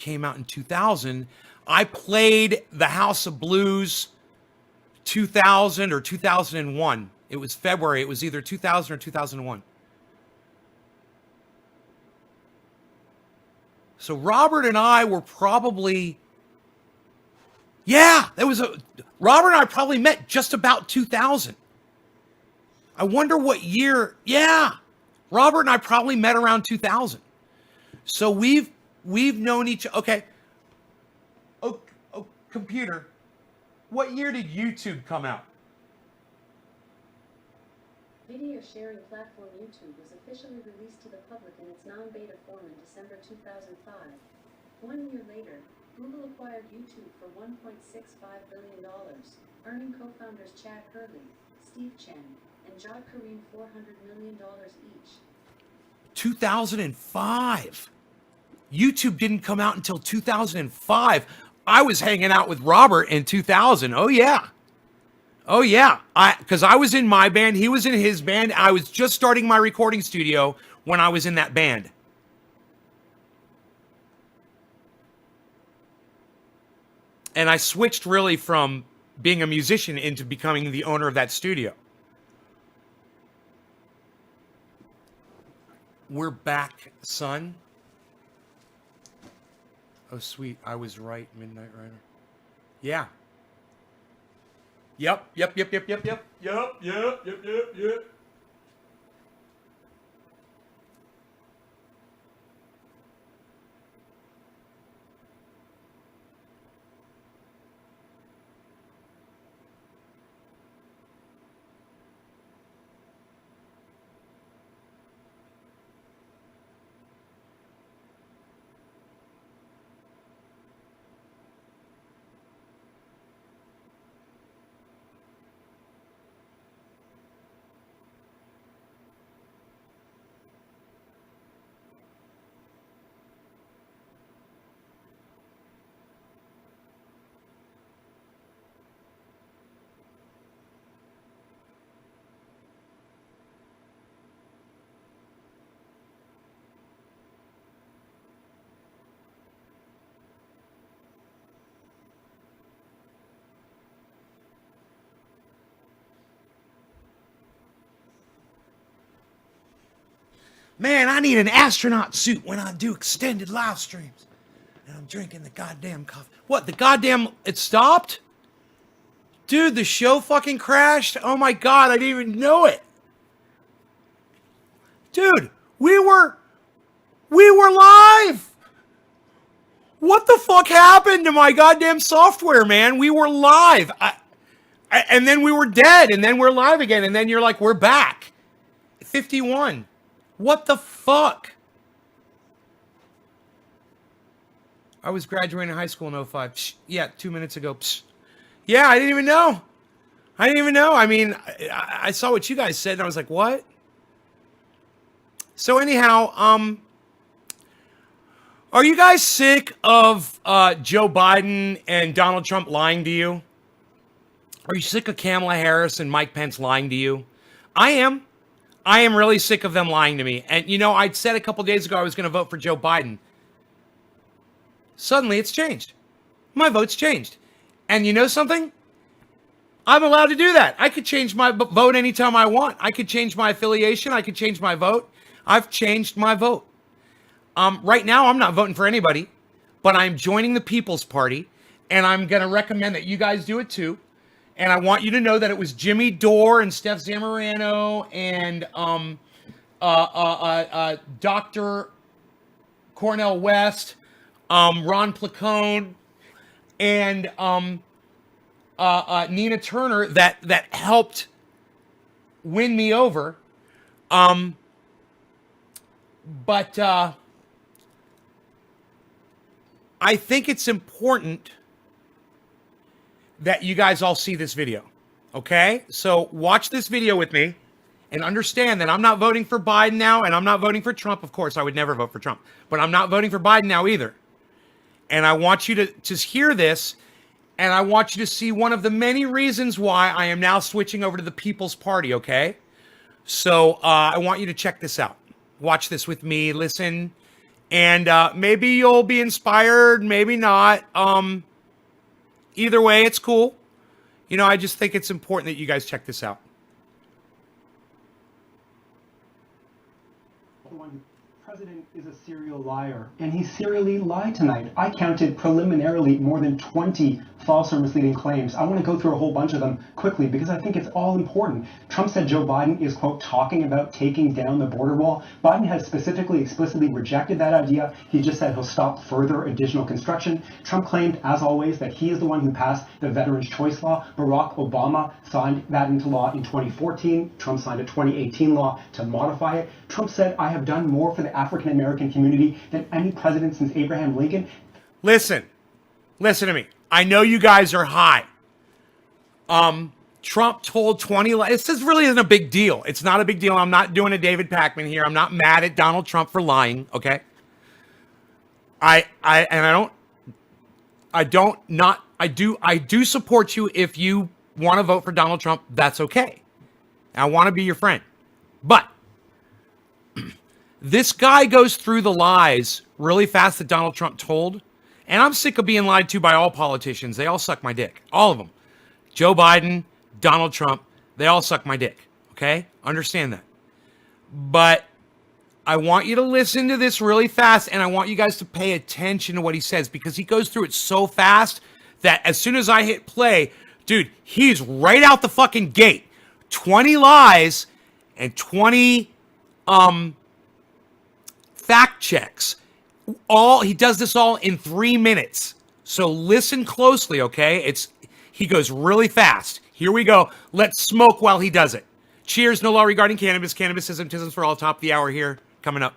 came out in 2000. I played the House of Blues 2000 or 2001. It was February. It was either 2000 or 2001. So Robert and I were probably, Robert and I probably met just about 2000. I wonder what year. Yeah, Robert and I probably met around 2000. So we've known each. Okay. Oh, computer. What year did YouTube come out? Video sharing platform YouTube was officially released to the public in its non-beta form in December 2005. 1 year later, Google acquired YouTube for $1.65 billion, earning co-founders Chad Hurley, Steve Chen, and Jod Kareem $400 million each. 2005. YouTube didn't come out until 2005. I was hanging out with Robert in 2000. Oh yeah. Because I was in my band, he was in his band. I was just starting my recording studio when I was in that band. And I switched really from being a musician into becoming the owner of that studio. We're back, son. Oh, sweet. I was right, Midnight Rider. Yeah. Yep. Man, I need an astronaut suit when I do extended live streams. And I'm drinking the goddamn coffee. What, it stopped? Dude, the show fucking crashed? Oh my God, I didn't even know it. Dude, we were live. What the fuck happened to my goddamn software, man? We were live. And then we were dead, and then we're live again, and then you're like, we're back. 51. What the fuck? I was graduating high school in 05. Psh, yeah, 2 minutes ago. Psh. Yeah, I didn't even know. I mean, I saw what you guys said, and I was like, what? So anyhow, are you guys sick of Joe Biden and Donald Trump lying to you? Are you sick of Kamala Harris and Mike Pence lying to you? I am. I am really sick of them lying to me. And, you know, I'd said a couple days ago I was going to vote for Joe Biden. Suddenly it's changed. My vote's changed. And you know something? I'm allowed to do that. I could change my vote anytime I want. I could change my affiliation. I could change my vote. I've changed my vote. Right now, I'm not voting for anybody, but I'm joining the People's Party, and I'm going to recommend that you guys do it too. And I want you to know that it was Jimmy Dore and Steph Zamorano and Dr. Cornel West, Ron Placone, and Nina Turner that helped win me over. But I think it's important that you guys all see this video, okay? So watch this video with me and understand that I'm not voting for Biden now, and I'm not voting for Trump. Of course, I would never vote for Trump, but I'm not voting for Biden now either. And I want you to just hear this, and I want you to see one of the many reasons why I am now switching over to the People's Party, okay? So I want you to check this out. Watch this with me, listen, And maybe you'll be inspired, maybe not. Either way, it's cool. You know, I just think it's important that you guys check this out. The president is a serial liar, and he serially lied tonight. I counted preliminarily more than 20 false or misleading claims. I want to go through a whole bunch of them quickly because I think it's all important. Trump said Joe Biden is, quote, talking about taking down the border wall. Biden has specifically, explicitly rejected that idea. He just said he'll stop further additional construction. Trump claimed, as always, that he is the one who passed the Veterans' Choice Law. Barack Obama signed that into law in 2014. Trump signed a 2018 law to modify it. Trump said, I have done more for the African American community than any president since Abraham Lincoln. Listen to me. I know you guys are high. Trump told 20 lies. This really isn't a big deal. It's not a big deal. I'm not doing a David Pakman here. I'm not mad at Donald Trump for lying. Okay. I do support you if you want to vote for Donald Trump. That's okay. I want to be your friend. But this guy goes through the lies really fast that Donald Trump told. And I'm sick of being lied to by all politicians. They all suck my dick. All of them. Joe Biden, Donald Trump, they all suck my dick. Okay? Understand that. But I want you to listen to this really fast, and I want you guys to pay attention to what he says, because he goes through it so fast that as soon as I hit play, dude, he's right out the fucking gate. 20 lies and 20 fact checks. He does this all in 3 minutes. So listen closely, okay? He goes really fast. Here we go. Let's smoke while he does it. Cheers. No law regarding cannabis. Cannabisism for all. Top of the hour here. Coming up.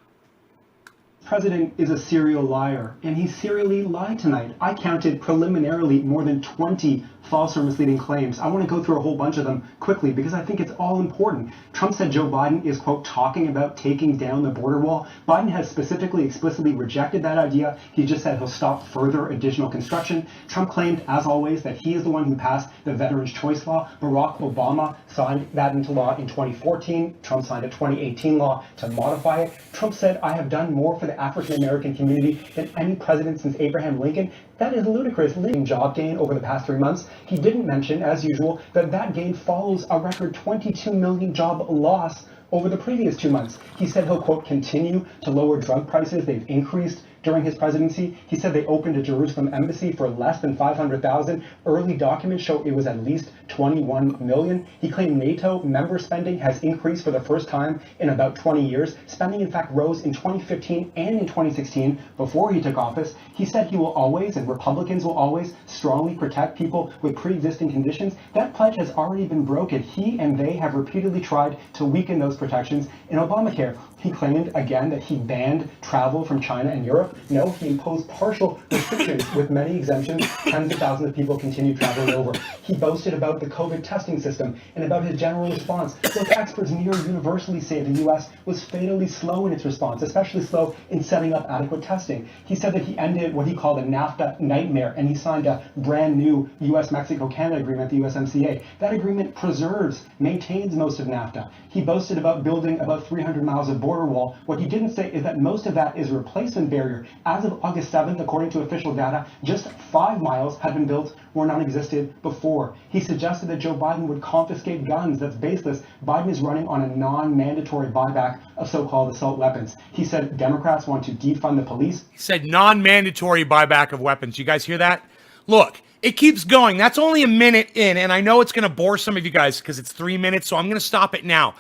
President is a serial liar, and he serially lied tonight. I counted preliminarily more than 20 false or misleading claims. I want to go through a whole bunch of them quickly because I think it's all important. Trump said Joe Biden is, quote, talking about taking down the border wall. Biden has specifically, explicitly rejected that idea. He just said he'll stop further additional construction. Trump claimed, as always, that he is the one who passed the Veterans' Choice Law. Barack Obama signed that into law in 2014. Trump signed a 2018 law to modify it. Trump said, I have done more for the African American community than any president since Abraham Lincoln. That is ludicrous. Job gain over the past 3 months. He didn't mention, as usual, that gain follows a record 22 million job loss over the previous 2 months. He said he'll, quote, continue to lower drug prices. They've increased during his presidency. He said they opened a Jerusalem embassy for less than 500,000. Early documents show it was at least 21 million. He claimed NATO member spending has increased for the first time in about 20 years. Spending, in fact, rose in 2015 and in 2016 before he took office. He said he will always, and Republicans will always, strongly protect people with pre-existing conditions. That pledge has already been broken. He and they have repeatedly tried to weaken those protections in Obamacare. He claimed, again, that he banned travel from China and Europe. No, he imposed partial restrictions with many exemptions. Tens of thousands of people continue traveling over. He boasted about the COVID testing system and about his general response. Look, experts near universally say the U.S. was fatally slow in its response, especially slow in setting up adequate testing. He said that he ended what he called a NAFTA nightmare, and he signed a brand new U.S.-Mexico-Canada agreement, the USMCA. That agreement preserves, maintains most of NAFTA. He boasted about building about 300 miles of border wall. What he didn't say is that most of that is a replacement barrier. As of August 7th, according to official data, just 5 miles had been built where none existed before. He suggested that Joe Biden would confiscate guns. That's baseless. Biden is running on a non-mandatory buyback of so-called assault weapons. He said Democrats want to defund the police. He said non-mandatory buyback of weapons. You guys hear that? Look, it keeps going. That's only a minute in, and I know it's going to bore some of you guys because it's 3 minutes, so I'm going to stop it now.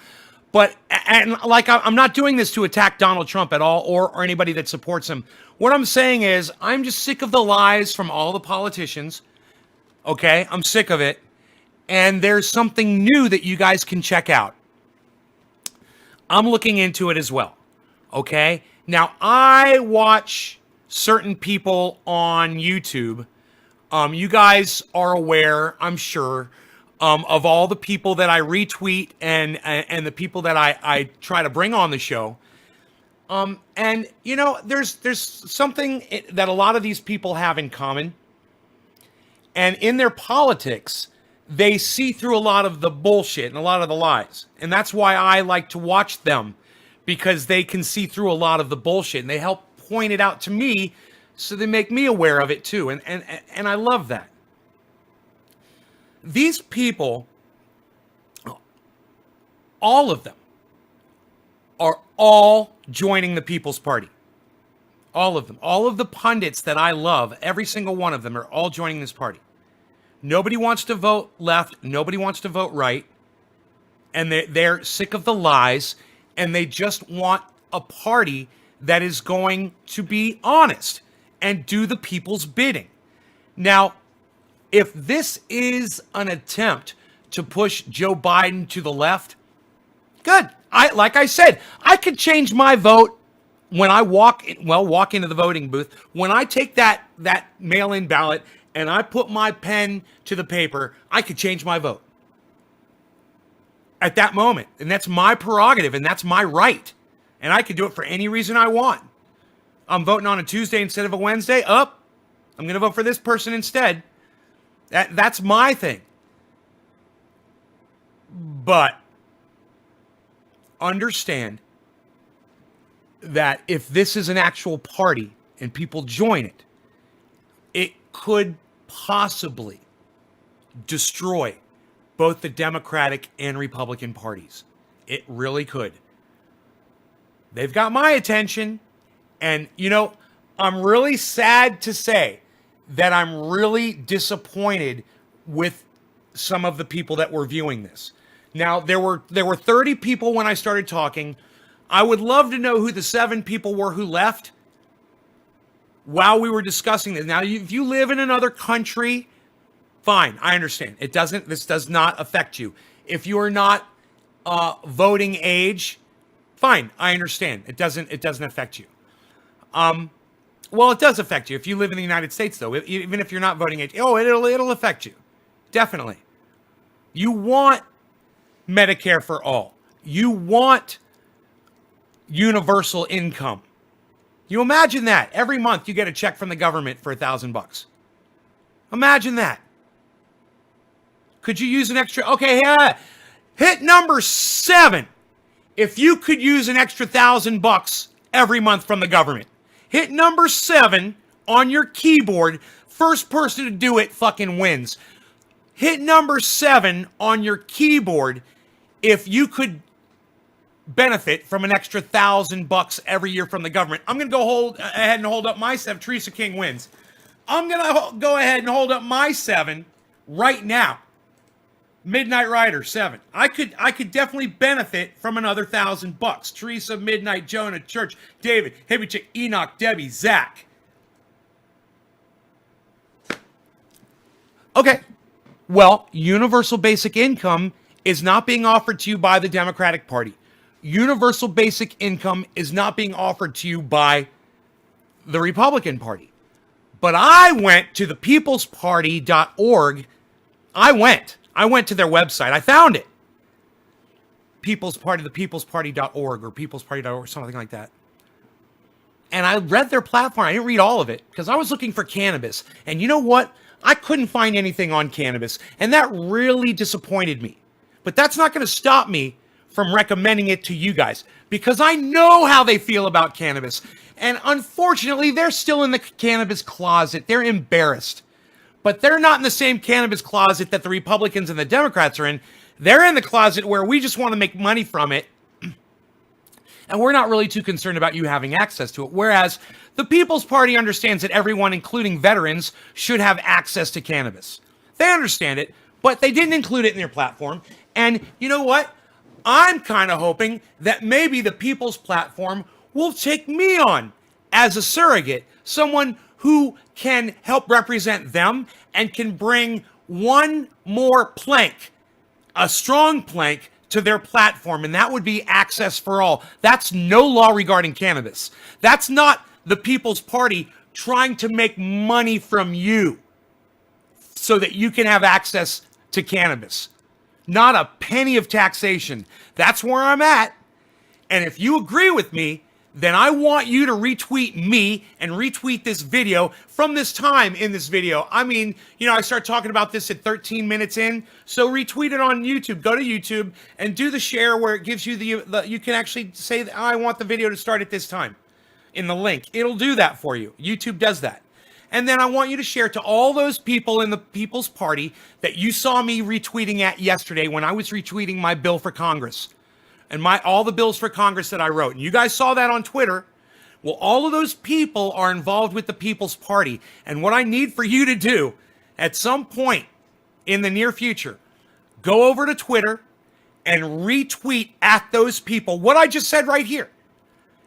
But, and like, I'm not doing this to attack Donald Trump at all or anybody that supports him. What I'm saying is I'm just sick of the lies from all the politicians. Okay? I'm sick of it. And there's something new that you guys can check out. I'm looking into it as well. Okay? Now, I watch certain people on YouTube. You guys are aware, I'm sure, of all the people that I retweet and the people that I try to bring on the show. And you know, there's something that a lot of these people have in common. And in their politics, they see through a lot of the bullshit and a lot of the lies. And that's why I like to watch them, because they can see through a lot of the bullshit and they help point it out to me so they make me aware of it too. And I love that. These people, all of them, are all joining the People's Party. All of them. All of the pundits that I love, every single one of them are all joining this party. Nobody wants to vote left. Nobody wants to vote right. And they're sick of the lies. And they just want a party that is going to be honest and do the people's bidding. Now, if this is an attempt to push Joe Biden to the left, good. Like I said, I could change my vote when I walk into the voting booth. When I take that mail-in ballot and I put my pen to the paper, I could change my vote at that moment. And that's my prerogative and that's my right. And I could do it for any reason I want. I'm voting on a Tuesday instead of a Wednesday. I'm going to vote for this person instead. That's my thing. But understand that if this is an actual party and people join it, it could possibly destroy both the Democratic and Republican parties. It really could. They've got my attention. And, I'm really sad to say that I'm really disappointed with some of the people that were viewing this. Now, there were 30 people when I started talking. I would love to know who the 7 people were who left while we were discussing this. Now, if you live in another country, fine, I understand. This does not affect you. If you are not voting age, fine, I understand. It doesn't affect you. Well, it does affect you if you live in the United States, though. Even if you're not voting age, it'll affect you, definitely. You want Medicare for all. You want universal income. You imagine that every month you get a check from the government for $1,000. Imagine that. Could you use an extra? Okay, hit number 7. If you could use an extra $1,000 every month from the government, hit number 7 on your keyboard. First person to do it fucking wins. Hit number 7 on your keyboard if you could benefit from an extra $1,000 every year from the government. I'm going to go ahead and hold up my 7. Teresa King wins. I'm going to go ahead and hold up my 7 right now. Midnight Rider 7. I could definitely benefit from another $1,000. Teresa, Midnight, Jonah, Church, David, Heavy Chick, Enoch, Debbie, Zach. Okay. Well, universal basic income is not being offered to you by the Democratic Party. Universal basic income is not being offered to you by the Republican Party. But I went to the peoplesparty.org. I went to their website. I found it. People's Party, the peoplesparty.org or peoplesparty.org, something like that. And I read their platform. I didn't read all of it because I was looking for cannabis. And you know what? I couldn't find anything on cannabis. And that really disappointed me. But that's not going to stop me from recommending it to you guys because I know how they feel about cannabis. And unfortunately, they're still in the cannabis closet. They're embarrassed. But they're not in the same cannabis closet that the Republicans and the Democrats are in. They're in the closet where we just want to make money from it. And we're not really too concerned about you having access to it. Whereas the People's Party understands that everyone, including veterans, should have access to cannabis. They understand it, but they didn't include it in their platform. And you know what? I'm kind of hoping that maybe the People's Platform will take me on as a surrogate, someone who can help represent them and can bring one more plank, a strong plank, to their platform, and that would be access for all. That's no law regarding cannabis. That's not the People's Party trying to make money from you so that you can have access to cannabis. Not a penny of taxation. That's where I'm at. And if you agree with me, then I want you to retweet me and retweet this video from this time in this video. I mean, I start talking about this at 13 minutes in, so retweet it on YouTube. Go to YouTube and do the share where it gives you you can actually say that I want the video to start at this time. in the link. It'll do that for you. YouTube does that. And then I want you to share to all those people in the People's Party that you saw me retweeting at yesterday when I was retweeting my bill for Congress and all the bills for Congress that I wrote. And you guys saw that on Twitter. Well, all of those people are involved with the People's Party. And what I need for you to do at some point in the near future, go over to Twitter and retweet at those people what I just said right here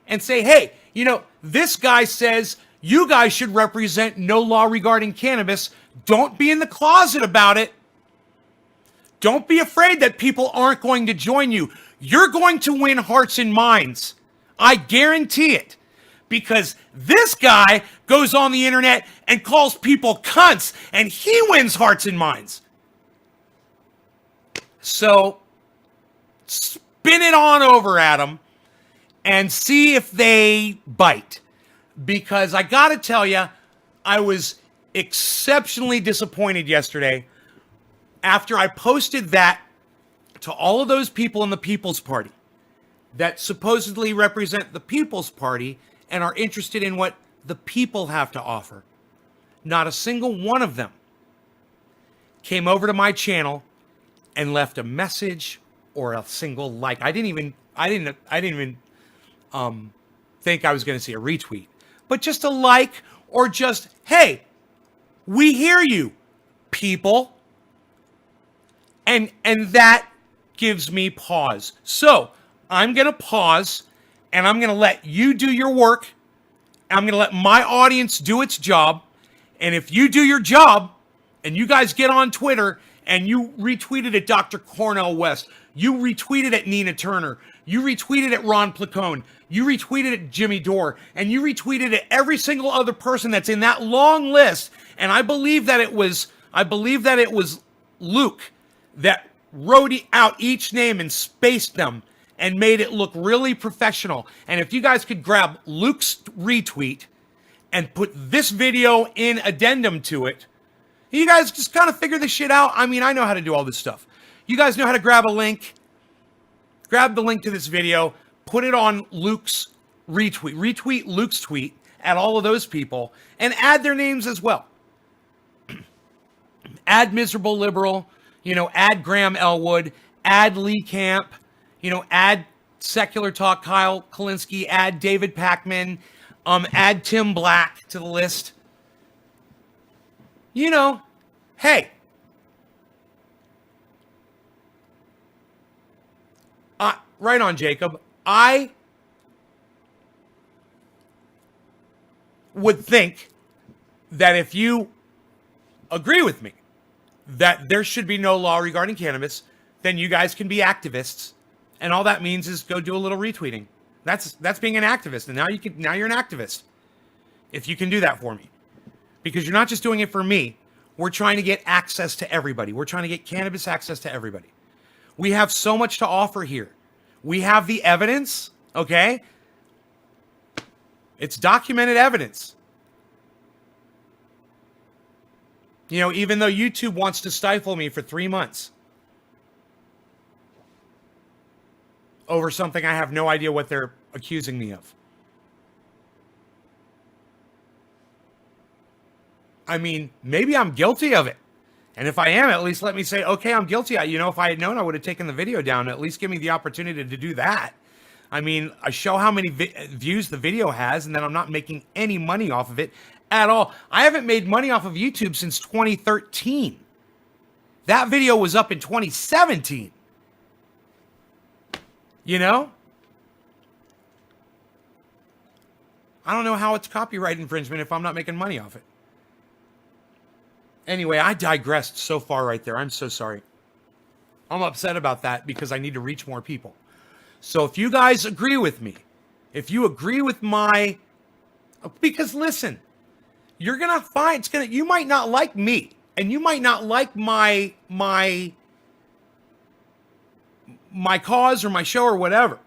and say, hey, this guy says you guys should represent no law regarding cannabis. Don't be in the closet about it. Don't be afraid that people aren't going to join you. You're going to win hearts and minds. I guarantee it. Because this guy goes on the internet and calls people cunts, and he wins hearts and minds. So, spin it on over at them and see if they bite. Because I gotta tell you, I was exceptionally disappointed yesterday after I posted that to all of those people in the People's Party that supposedly represent the People's Party and are interested in what the people have to offer. Not a single one of them came over to my channel and left a message or a single like. I didn't even think I was going to see a retweet, but just a like or just, hey, we hear you, people. And that gives me pause. So I'm going to pause and I'm going to let you do your work. I'm going to let my audience do its job. And if you do your job and you guys get on Twitter and you retweeted at Dr. Cornel West, you retweeted at Nina Turner, you retweeted at Ron Placone, you retweeted at Jimmy Dore, and you retweeted at every single other person that's in that long list. And I believe that it was Luke that wrote out each name and spaced them and made it look really professional. And if you guys could grab Luke's retweet and put this video in addendum to it, you guys just kind of figure this shit out. I mean, I know how to do all this stuff. You guys know how to grab a link, grab the link to this video, put it on Luke's retweet Luke's tweet at all of those people, and add their names as well. Add Miserable Liberal, add Graham Elwood, add Lee Camp, add Secular Talk Kyle Kalinske, add David Packman, add Tim Black to the list. Hey, right on, Jacob. I would think that if you agree with me that there should be no law regarding cannabis, then you guys can be activists, and all that means is go do a little retweeting. That's being an activist, and now you're an activist. If you can do that for me, because you're not just doing it for me. We're trying to get access to everybody. We're trying to get cannabis access to everybody. We have so much to offer here. We have the evidence, okay? It's documented evidence. Even though YouTube wants to stifle me for 3 months over something I have no idea what they're accusing me of. I mean, maybe I'm guilty of it. And if I am, at least let me say, okay, I'm guilty. If I had known, I would have taken the video down. At least give me the opportunity to do that. I mean, I show how many views the video has, and then I'm not making any money off of it at all. I haven't made money off of YouTube since 2013. That video was up in 2017. I don't know how it's copyright infringement if I'm not making money off it. Anyway, I digressed so far right there. I'm so sorry. I'm upset about that because I need to reach more people. So if you guys agree with me, if you agree with because listen, you're going to find, you might not like me, and you might not like my cause or my show or whatever.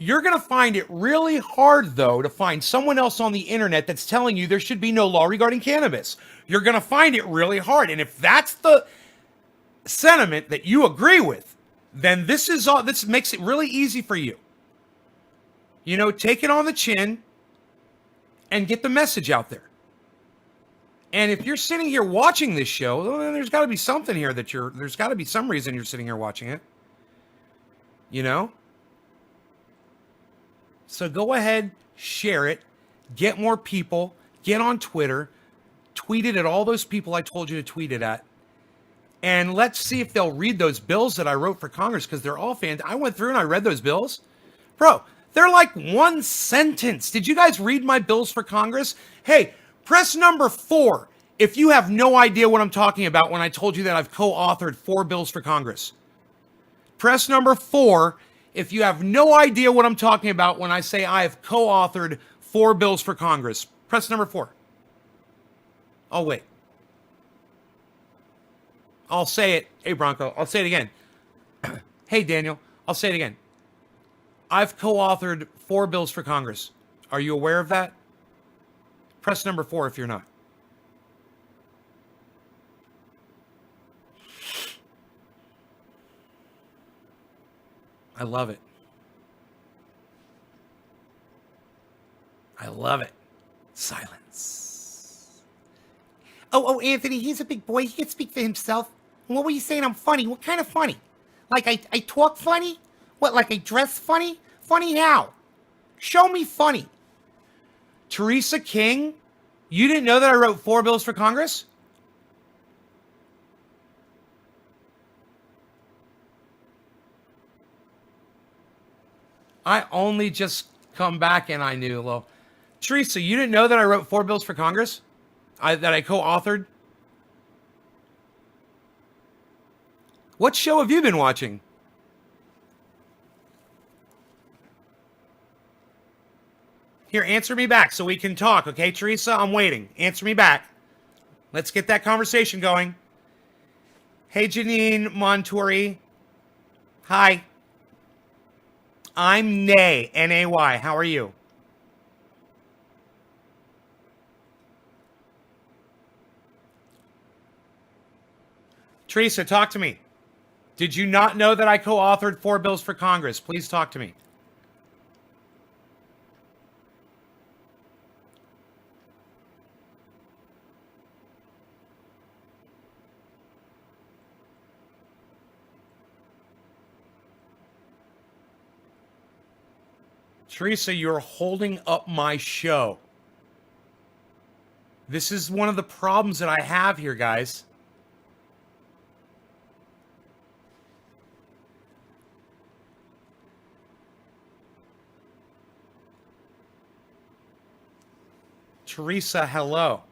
You're going to find it really hard, though, to find someone else on the internet that's telling you there should be no law regarding cannabis. You're going to find it really hard. And if that's the sentiment that you agree with, then this makes it really easy for you. You know, take it on the chin and get the message out there. And if you're sitting here watching this show, well, then there's got to be something here that there's got to be some reason you're sitting here watching it. You know? So go ahead, share it, get more people, get on Twitter, tweet it at all those people I told you to tweet it at. And let's see if they'll read those bills that I wrote for Congress, because they're all fantastic. I went through and I read those bills. Bro, they're like one sentence. Did you guys read my bills for Congress? Hey, press number 4 if you have no idea what I'm talking about when I told you that I've co-authored 4 bills for Congress. Press number 4 if you have no idea what I'm talking about when I say I have co-authored 4 bills for Congress. Press number 4. Oh, wait. I'll say it. Hey, Bronco, I'll say it again. Hey, Daniel, I'll say it again. I've co-authored 4 bills for Congress. Are you aware of that? Press number 4 if you're not. I love it. I love it. Silence. Oh, Anthony, he's a big boy. He can speak for himself. What were you saying? I'm funny. What kind of funny? Like I talk funny? What, like I dress funny? Funny how? Show me funny. Teresa King, you didn't know that I wrote 4 bills for Congress? I only just come back and I knew. Well, Teresa, you didn't know that I wrote 4 bills for Congress? That I co-authored? What show have you been watching? Here, answer me back so we can talk, okay, Teresa? I'm waiting. Answer me back. Let's get that conversation going. Hey, Janine Montori. Hi. I'm Nay, N-A-Y. How are you? Teresa, talk to me. Did you not know that I co-authored 4 bills for Congress? Please talk to me. Teresa, you're holding up my show. This is one of the problems that I have here, guys. Teresa, hello.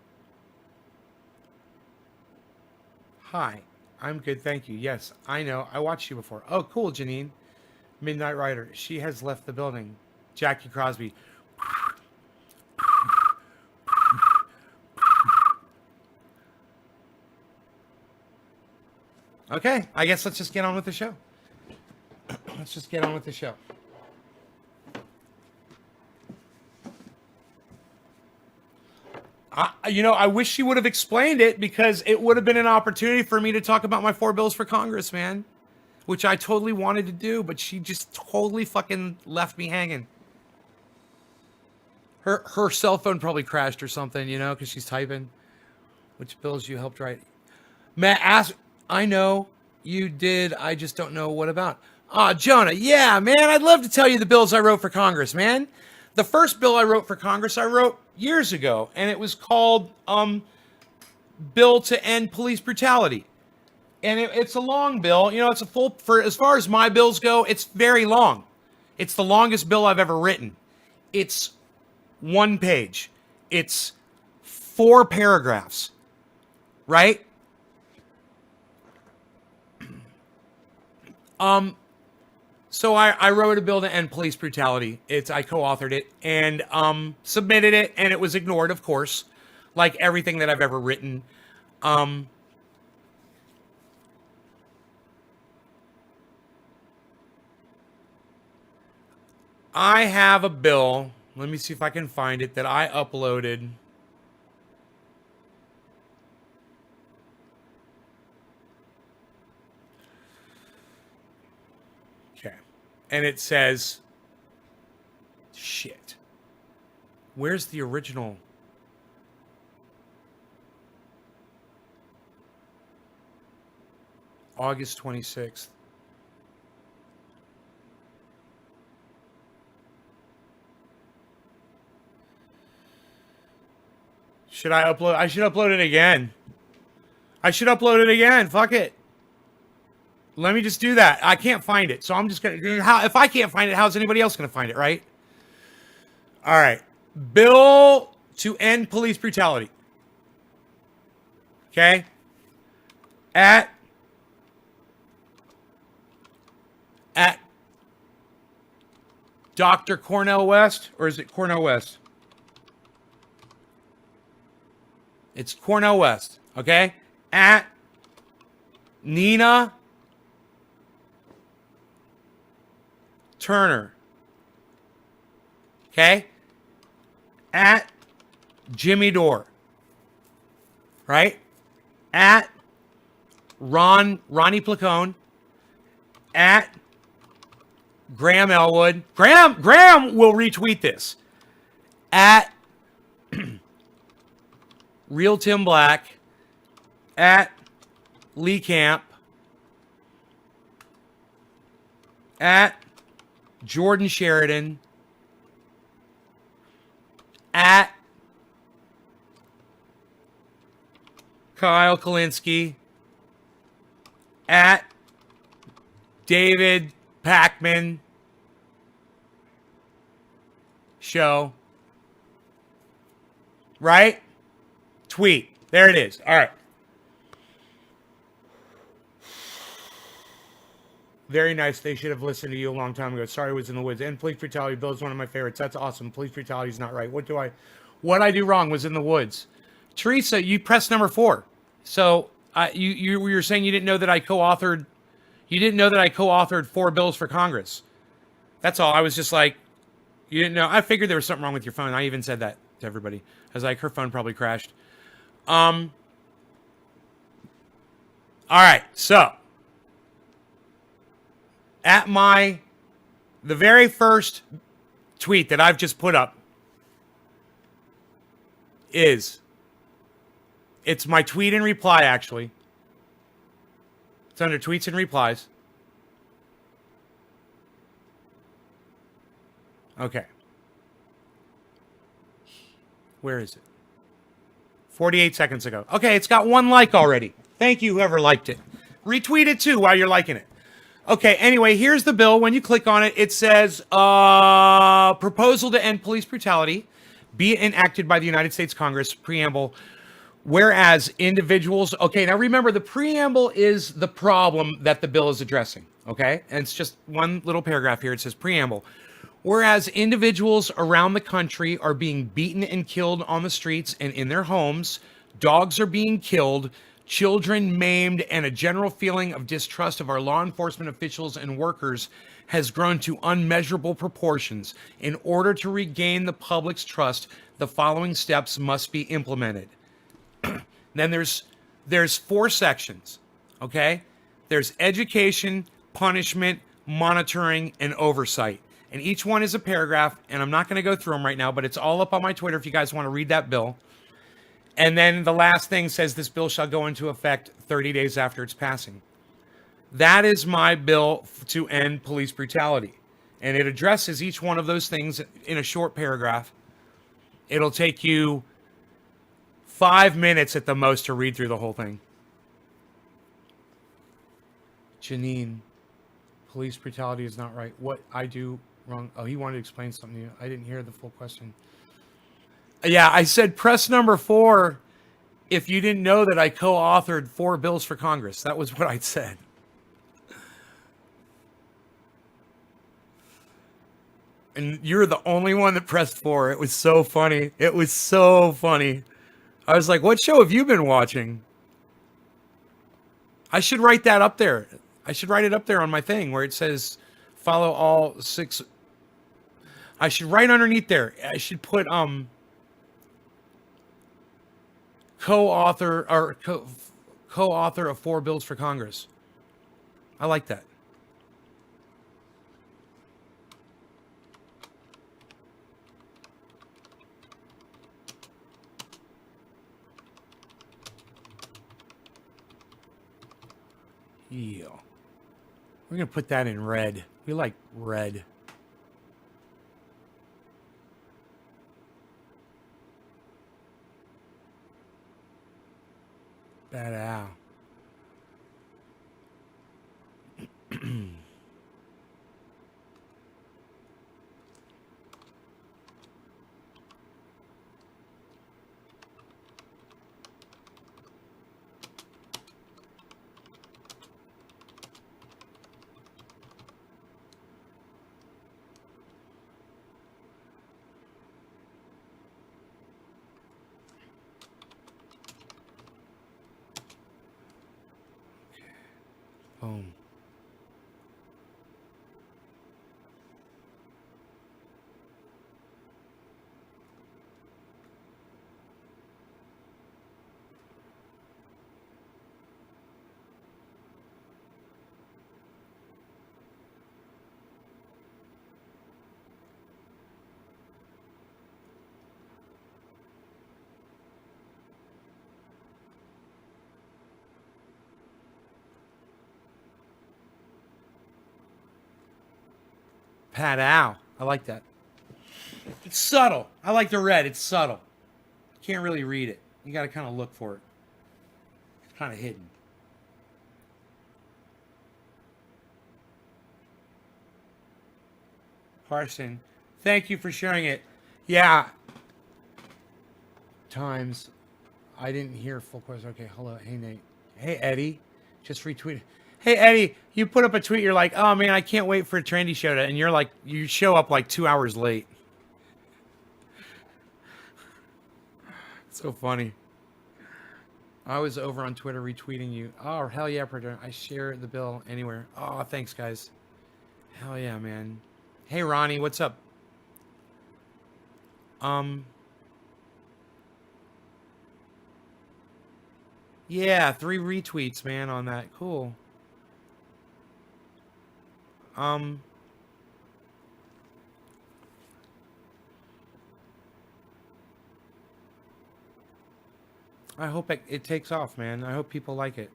Hi, I'm good, thank you. Yes, I know. I watched you before. Oh, cool, Janine. Midnight Rider. She has left the building. Jackie Crosby. Okay, I guess let's just get on with the show. Let's just get on with the show. I wish she would have explained it, because it would have been an opportunity for me to talk about my 4 bills for Congress, man. Which I totally wanted to do, but she just totally fucking left me hanging. Her cell phone probably crashed or something, because she's typing. Which bills you helped write? Matt asked, I know you did, I just don't know what about. Jonah, yeah, man, I'd love to tell you the bills I wrote for Congress, man. The first bill I wrote for Congress, I wrote years ago, and it was called Bill to End Police Brutality. And it's a long bill. It's a full, for as far as my bills go, it's very long. It's the longest bill I've ever written. It's 1 page. It's 4 paragraphs, right? So I wrote a bill to end police brutality. I co-authored it and submitted it, and it was ignored, of course, like everything that I've ever written. I have a bill. Let me see if I can find it that I uploaded. Okay. And it says, Shit. Where's the original? August 26th. Should I upload? I should upload it again. I should upload it again. Fuck it. Let me just do that. I can't find it, so I'm just gonna. How if I can't find it? How's anybody else gonna find it? Right? All right. Bill to end police brutality. Okay. At Dr. Cornell West, or is it Cornell West? It's Cornell West, okay? At Nina Turner, okay? At Jimmy Dore, right? At Ronnie Placone, at Graham Elwood. Graham will retweet this. At Real Tim Black, at Lee Camp, at Jordan Sheridan, at Kyle Kalinske, at David Packman Show, right? Tweet. There it is. All right. Very nice. They should have listened to you a long time ago. Sorry, I was in the woods. And police brutality, Bill is one of my favorites. That's awesome. Police brutality is not right. What I do wrong was in the woods. Teresa, you pressed number 4. So you were saying you didn't know that I co-authored. You didn't know that I co-authored 4 bills for Congress. That's all. I was just like, you didn't know. I figured there was something wrong with your phone. I even said that to everybody. I was like, her phone probably crashed. All right. So at the very first tweet that I've just put up it's my tweet and reply, actually. It's under tweets and replies. Okay. Where is it? 48 seconds ago. Okay, it's got 1 like already. Thank you, whoever liked it. Retweet it too while you're liking it. Okay, anyway, here's the bill. When you click on it, it says, proposal to end police brutality, be enacted by the United States Congress, preamble. Whereas individuals, okay, now remember the preamble is the problem that the bill is addressing, okay? And it's just one little paragraph here. It says preamble. Whereas individuals around the country are being beaten and killed on the streets and in their homes, dogs are being killed, children maimed, and a general feeling of distrust of our law enforcement officials and workers has grown to unmeasurable proportions. In order to regain the public's trust, the following steps must be implemented. Then there's 4 sections, okay? There's education, punishment, monitoring, and oversight. And each one is a paragraph, and I'm not going to go through them right now, but it's all up on my Twitter if you guys want to read that bill. And then the last thing says this bill shall go into effect 30 days after its passing. That is my bill to end police brutality. And it addresses each one of those things in a short paragraph. It'll take you 5 minutes at the most to read through the whole thing. Janine, police brutality is not right. What I do wrong? Oh, he wanted to explain something to you. I didn't hear the full question. Yeah, I said press number 4 if you didn't know that I co-authored 4 bills for Congress. That was what I said. And you're the only one that pressed 4. It was so funny. It was so funny. I was like, what show have you been watching? I should write that up there. I should write it up there on my thing where it says follow all 6. I should write underneath there. I should put co-author or co-author of 4 bills for Congress. I like that. Yeah. We're going to put that in red. We like red. Bad Al. Boom. Pat Al. I like that. It's subtle. I like the red. It's subtle. You can't really read it. You got to kind of look for it. It's kind of hidden. Parson, thank you for sharing it. Yeah. Times. I didn't hear full question. Okay, hello. Hey, Nate. Hey, Eddie. Just retweeted. Hey, Eddie, you put up a tweet. You're like, oh, man, I can't wait for a trendy show to, and you're like, you show up like 2 hours late. So funny. I was over on Twitter retweeting you. Oh, hell yeah, Predator. I share the bill anywhere. Oh, thanks, guys. Hell yeah, man. Hey, Ronnie, what's up? Yeah, 3 retweets, man, on that. Cool. I hope it takes off, man. I hope people like it.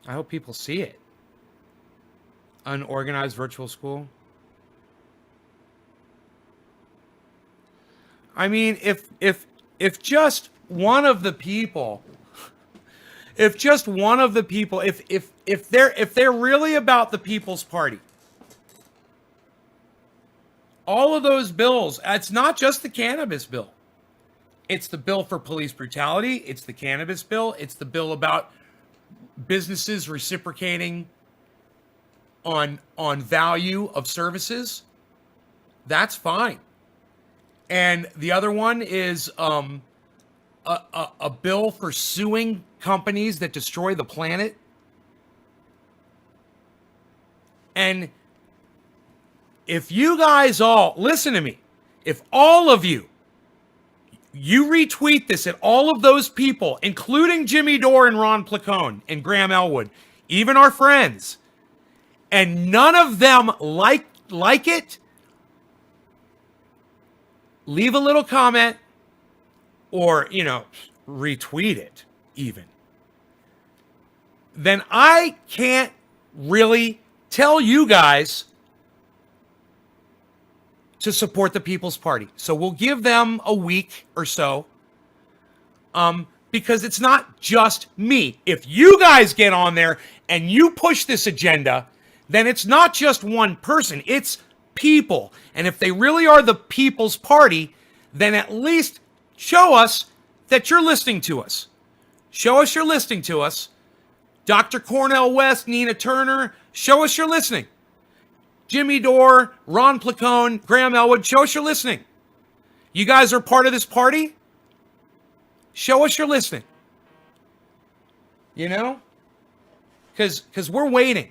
I hope people see it. Unorganized virtual school. I mean, if just one of the people, if they're really about the People's Party, all of those bills, it's not just the cannabis bill. It's the bill for police brutality. It's the cannabis bill. It's the bill about businesses reciprocating on value of services. That's fine. And the other one is a bill for suing companies that destroy the planet. And if you guys all listen to me, if all of you retweet this at all of those people, including Jimmy Dore and Ron Placone and Graham Elwood, even our friends, and none of them like it, leave a little comment or, retweet it even. Then I can't really tell you guys to support the People's Party. So we'll give them a week or so, because it's not just me. If you guys get on there and you push this agenda, then it's not just one person, it's people. And if they really are the People's Party, then at least show us that you're listening to us. Show us you're listening to us. Dr. Cornel West, Nina Turner, show us you're listening. Jimmy Dore, Ron Placone, Graham Elwood, show us you're listening. You guys are part of this party? Show us you're listening. Because we're waiting.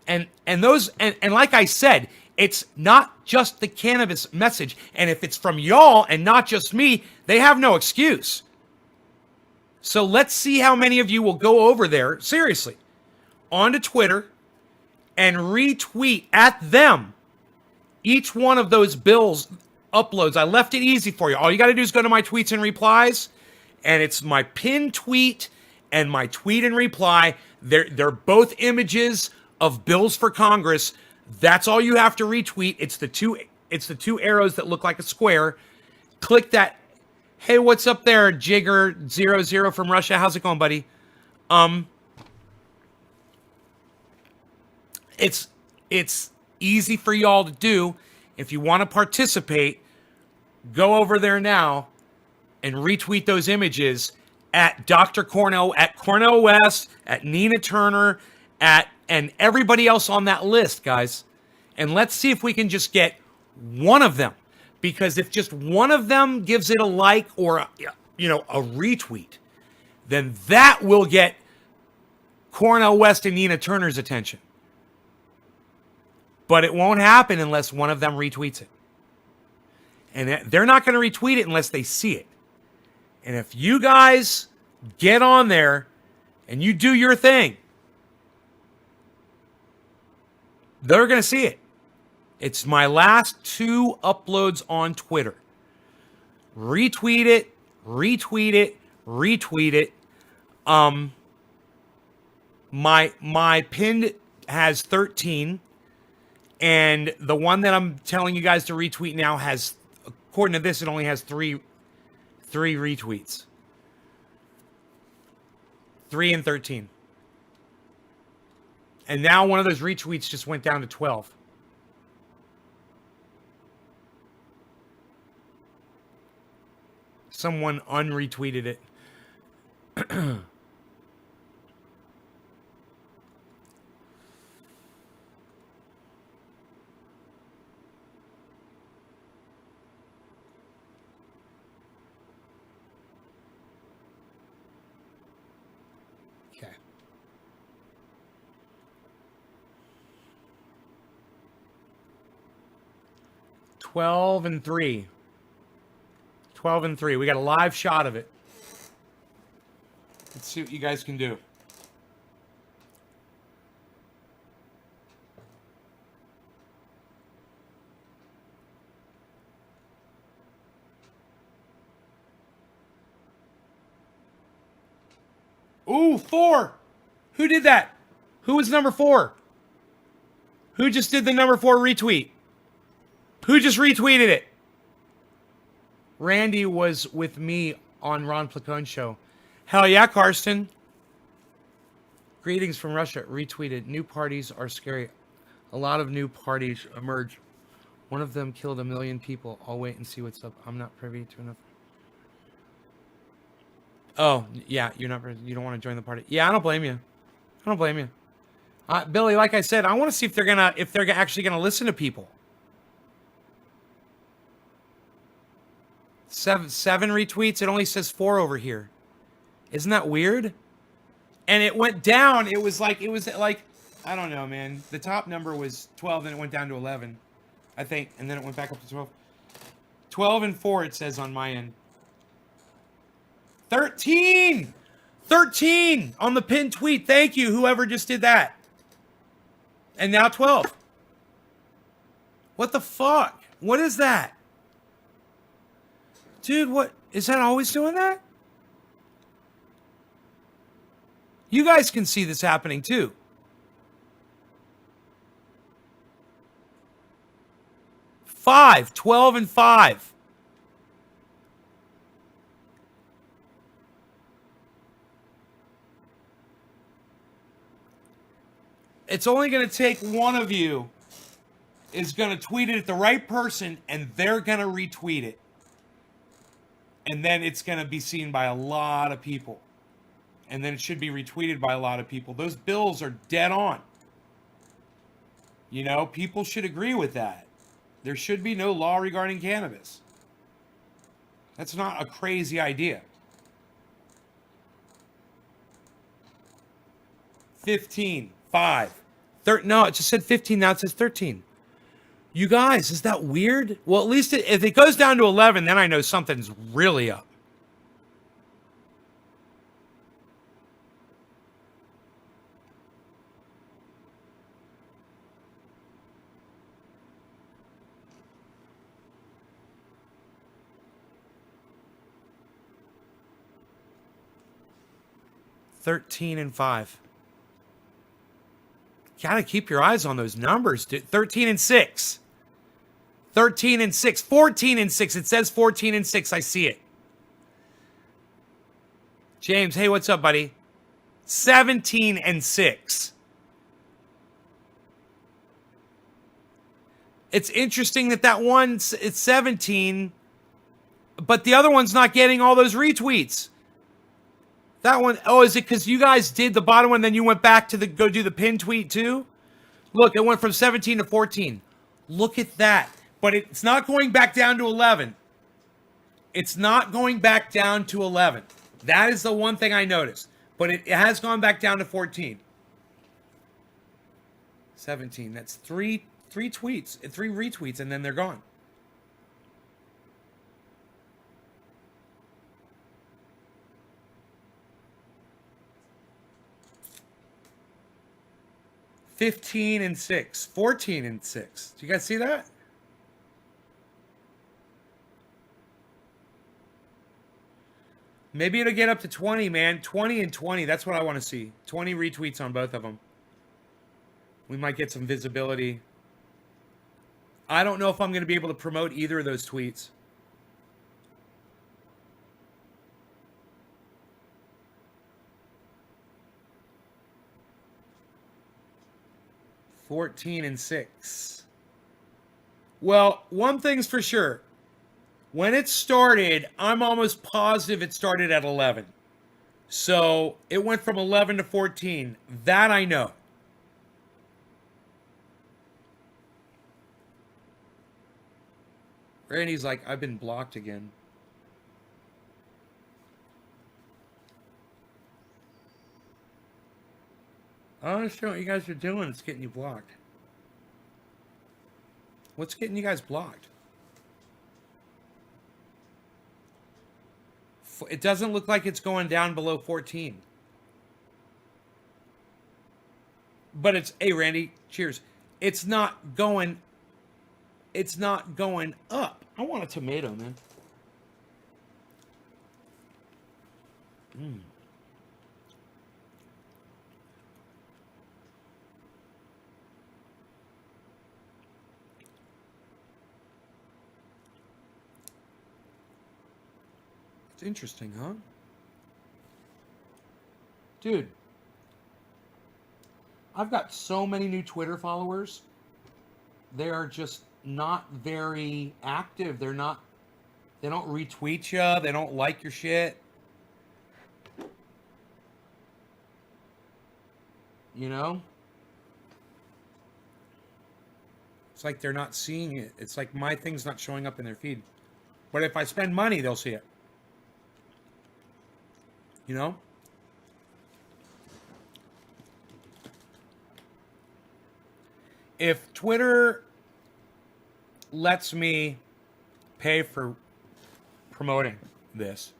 And like I said, it's not just the cannabis message. And if it's from y'all and not just me, they have no excuse. So let's see how many of you will go over there, seriously, onto Twitter and retweet at them each one of those bills uploads. I left it easy for you. All you got to do is go to my tweets and replies, and it's my pinned tweet, and my tweet and reply, they're both images of bills for Congress. That's all you have to retweet. It's the two arrows that look like a square. Click that. Hey, what's up there, Jigger00 from Russia? How's it going, buddy? It's easy for y'all to do. If you want to participate, go over there now and retweet those images at Dr. Cornell, at Cornell West, at Nina Turner, and everybody else on that list, guys. And let's see if we can just get one of them. Because if just one of them gives it a like or a retweet, then that will get Cornell West and Nina Turner's attention. But it won't happen unless one of them retweets it. And they're not going to retweet it unless they see it. And if you guys get on there and you do your thing, they're going to see it. It's my last 2 uploads on Twitter. Retweet it, retweet it, retweet it. My pinned has 13. And the one that I'm telling you guys to retweet now has, according to this, it only has three retweets. 3 and 13. And now one of those retweets just went down to 12. Someone unretweeted it. Okay. Twelve and 3. 12 and 3. We got a live shot of it. Let's see what you guys can do. Ooh, 4. Who did that? Who was number 4? Who just did the number 4 retweet? Who just retweeted it? Randy was with me on Ron Placone show. Hell yeah, Karsten. Greetings from Russia. Retweeted. New parties are scary. A lot of new parties emerge. One of them killed 1 million people. I'll wait and see what's up. I'm not privy to enough. Oh, yeah, you don't want to join the party. Yeah, I don't blame you. I don't blame you. Billy, like I said, I want to see if they're actually gonna listen to people. 7 retweets. It only says 4 over here. Isn't that weird? And it went down. It was like I don't know, man. The top number was 12, then it went down to 11, I think, and then it went back up to 12. 12 and 4. It says on my end. 13 on the pinned tweet. Thank you, whoever just did that. And now 12. What the fuck? What is that? Dude, what? Is that always doing that? You guys can see this happening too. Five, 12 and 5. It's only going to take one of you is going to tweet it at the right person, and they're going to retweet it. And then it's going to be seen by a lot of people. And then it should be retweeted by a lot of people. Those bills are dead on. You know, people should agree with that. There should be no law regarding cannabis. That's not a crazy idea. 15, 5. No, it just said 15. Now it says 13. You guys, is that weird? Well, at least if it goes down to 11, then I know something's really up. 13 and 5. Gotta keep your eyes on those numbers, dude. 13 and 6. 13 and 6. 14 and 6. It says 14 and 6. I see it. James, hey, what's up, buddy? 17 and 6. It's interesting that one's it's 17, but the other one's not getting all those retweets. That one, oh, is it because you guys did the bottom one, then you went back to go do the pin tweet too? Look, it went from 17 to 14. Look at that. But it's not going back down to 11. It's not going back down to 11. That is the one thing I noticed. But it has gone back down to 14. 17. That's three tweets, 3 retweets, and then they're gone. $15 and $6, $14 and $6. Do you guys see that? Maybe it'll get up to 20, man. 20 and 20. That's what I want to see. 20 retweets on both of them. We might get some visibility. I don't know if I'm going to be able to promote either of those tweets. $14 and $6. Well, one thing's for sure. When it started, I'm almost positive it started at 11. So it went from 11 to 14. That I know. Randy's like, I've been blocked again. I don't understand what you guys are doing. It's getting you blocked. What's getting you guys blocked? It doesn't look like it's going down below 14. But it's, hey Randy, cheers. It's not going up. I want a tomato, man. It's interesting, huh? Dude, I've got so many new Twitter followers. They are just not very active. They don't retweet you. They don't like your shit. You know? It's like they're not seeing it. It's like my thing's not showing up in their feed. But if I spend money, they'll see it. You know? If Twitter lets me pay for promoting this,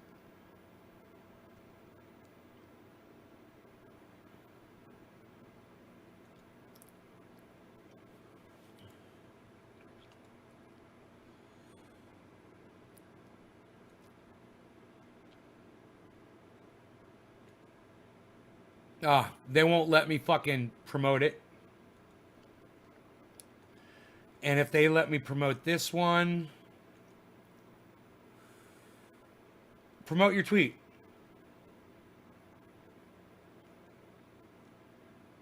they won't let me fucking promote it. And if they let me promote this one, promote your tweet.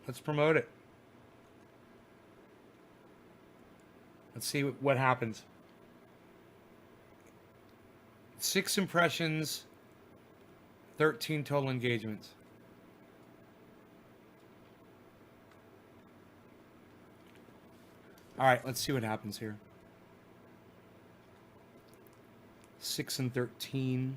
Let's promote it. Let's see what happens. 6 impressions, 13 total engagements. All right, let's see what happens here. 6 and 13.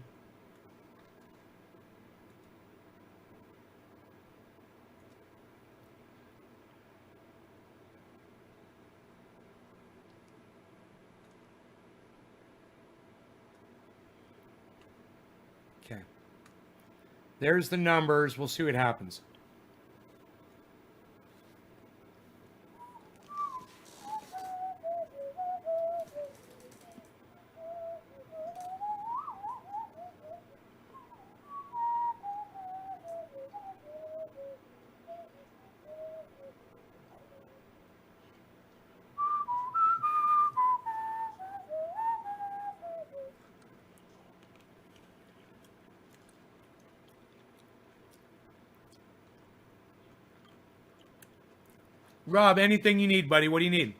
Okay. There's the numbers. We'll see what happens. Rob, anything you need, buddy. What do you need?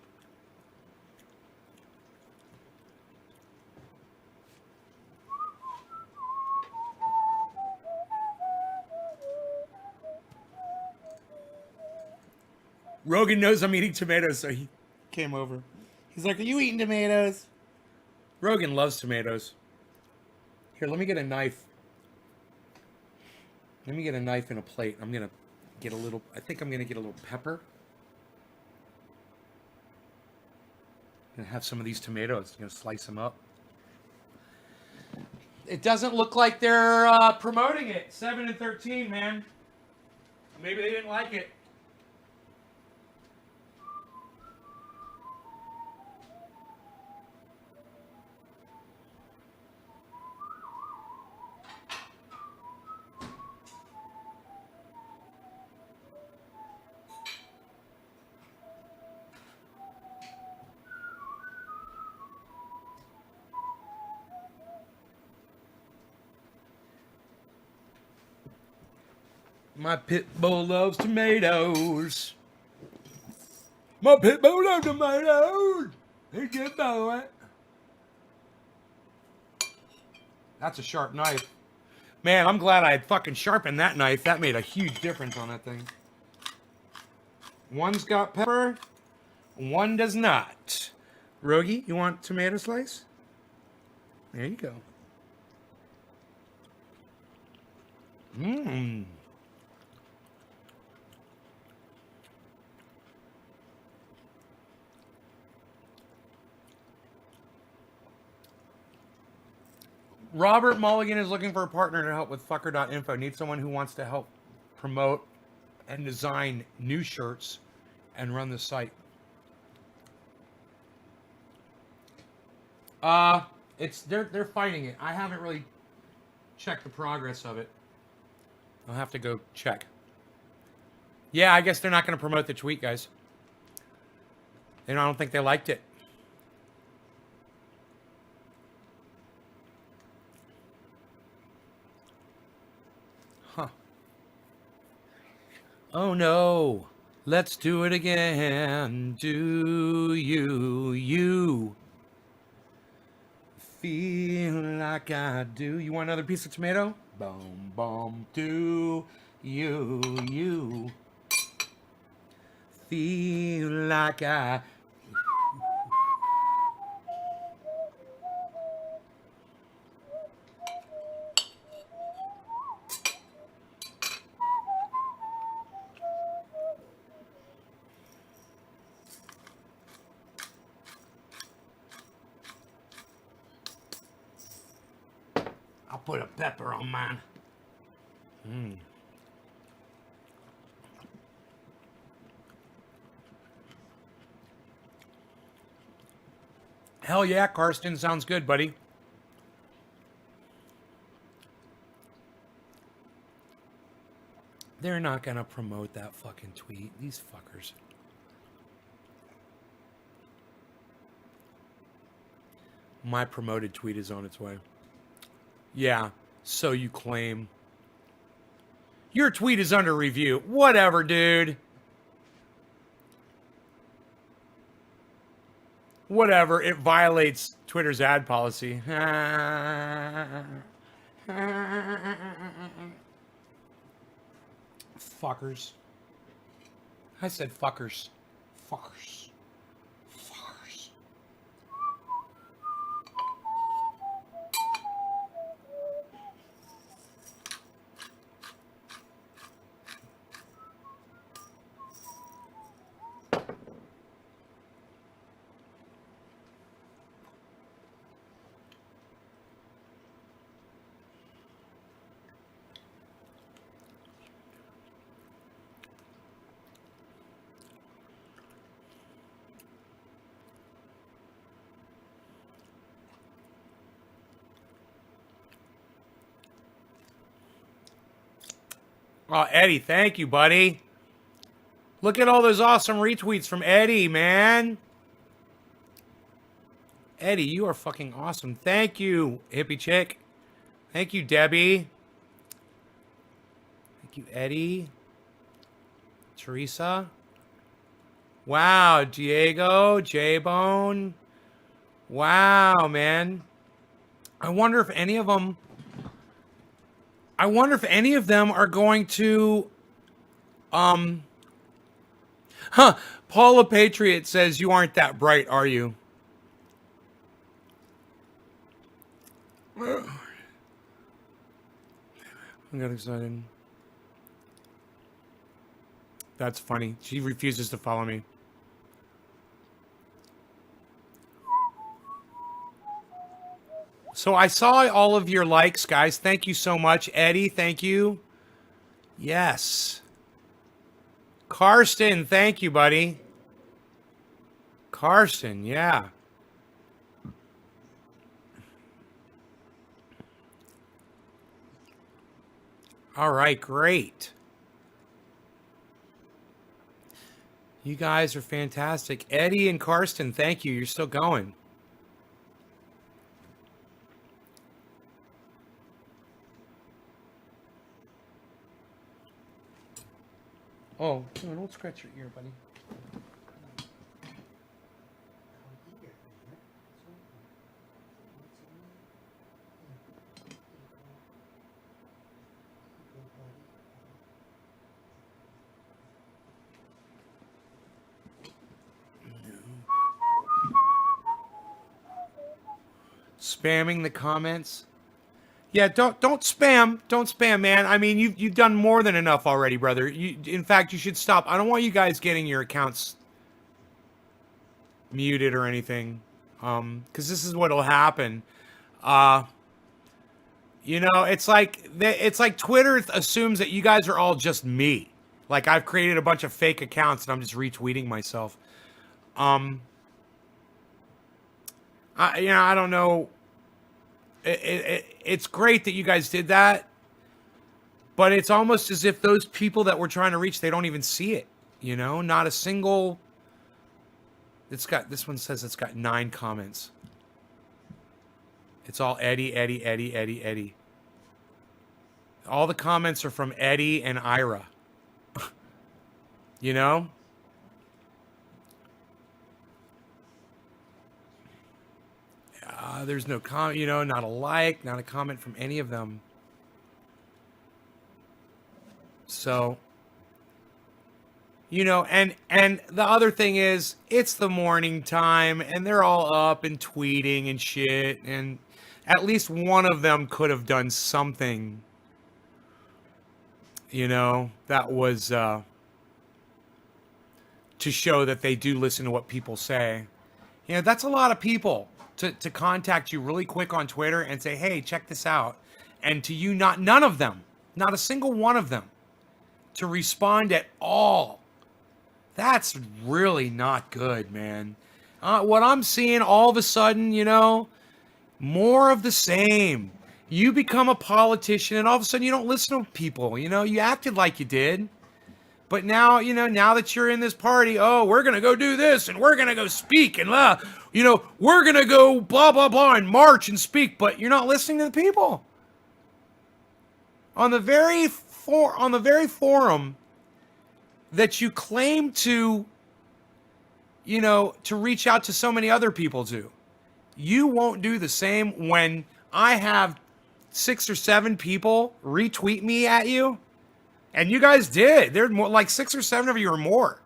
Rogan knows I'm eating tomatoes, so he came over. He's like, are you eating tomatoes? Rogan loves tomatoes. Here, let me get a knife. Let me get a knife and a plate. I'm going to get a little, I think I'm going to get a little pepper. I'm going to have some of these tomatoes. I'm going to slice them up. It doesn't look like they're promoting it. 7 and 13, man. Maybe they didn't like it. My pit bull loves tomatoes. My pit bull loves tomatoes. He's good boy. That's a sharp knife. Man, I'm glad I fucking sharpened that knife. That made a huge difference on that thing. One's got pepper, one does not. Rogie, you want tomato slice? There you go. Mmm. Robert Mulligan is looking for a partner to help with fucker.info. Need someone who wants to help promote and design new shirts and run the site. They're fighting it. I haven't really checked the progress of it. I'll have to go check. Yeah, I guess they're not going to promote the tweet, guys. I don't think they liked it. Huh. Oh no. Let's do it again. Do you feel like I do? You want another piece of tomato? Boom, boom. Do you feel like I... I'll put a pepper on mine. Hell yeah, Karsten. Sounds good, buddy. They're not going to promote that fucking tweet. These fuckers. My promoted tweet is on its way. Yeah, so you claim. Your tweet is under review. Whatever, dude. Whatever. It violates Twitter's ad policy. Fuckers. I said fuckers. Fuckers. Fuckers. Oh, Eddie, thank you, buddy. Look at all those awesome retweets from Eddie, man. Eddie, you are fucking awesome. Thank you, hippie chick. Thank you, Debbie. Thank you, Eddie. Teresa. Wow, Diego, J-Bone. Wow, man. I wonder if any of them are going to Paula Patriot says you aren't that bright, are you? I got excited. That's funny. She refuses to follow me. So I saw all of your likes, guys. Thank you so much. Eddie, thank you. Yes. Karsten, thank you, buddy. Karsten, yeah. All right, great. You guys are fantastic. Eddie and Karsten, thank you. You're still going. Oh, don't scratch your ear, buddy. Spamming the comments. Yeah, don't spam. Don't spam, man. I mean, you've done more than enough already, brother. In fact, you should stop. I don't want you guys getting your accounts muted or anything, because this is what'll happen. It's like Twitter assumes that you guys are all just me. Like I've created a bunch of fake accounts and I'm just retweeting myself. I don't know. It's great that you guys did that, but it's almost as if those people that we're trying to reach, they don't even see it. Not a single. This one says it's got 9 comments. It's all Eddie, Eddie, Eddie, Eddie, Eddie. All the comments are from Eddie and Ira. There's no comment, not a like, not a comment from any of them. So, and the other thing is, it's the morning time, and they're all up and tweeting and shit, and at least one of them could have done something, that was to show that they do listen to what people say. That's a lot of people to contact you really quick on Twitter and say, hey, check this out. And to you, none of them, not a single one of them, to respond at all. That's really not good, man. What I'm seeing all of a sudden, more of the same. You become a politician and all of a sudden you don't listen to people. You acted like you did. But now, now that you're in this party, oh, we're going to go do this and we're going to go speak and, we're going to go blah, blah, blah and march and speak. But you're not listening to the people. On the very forum that you claim to, to reach out to so many other people to, you won't do the same when I have 6 or 7 people retweet me at you. And you guys did. There's more, like 6 or 7 of you or more.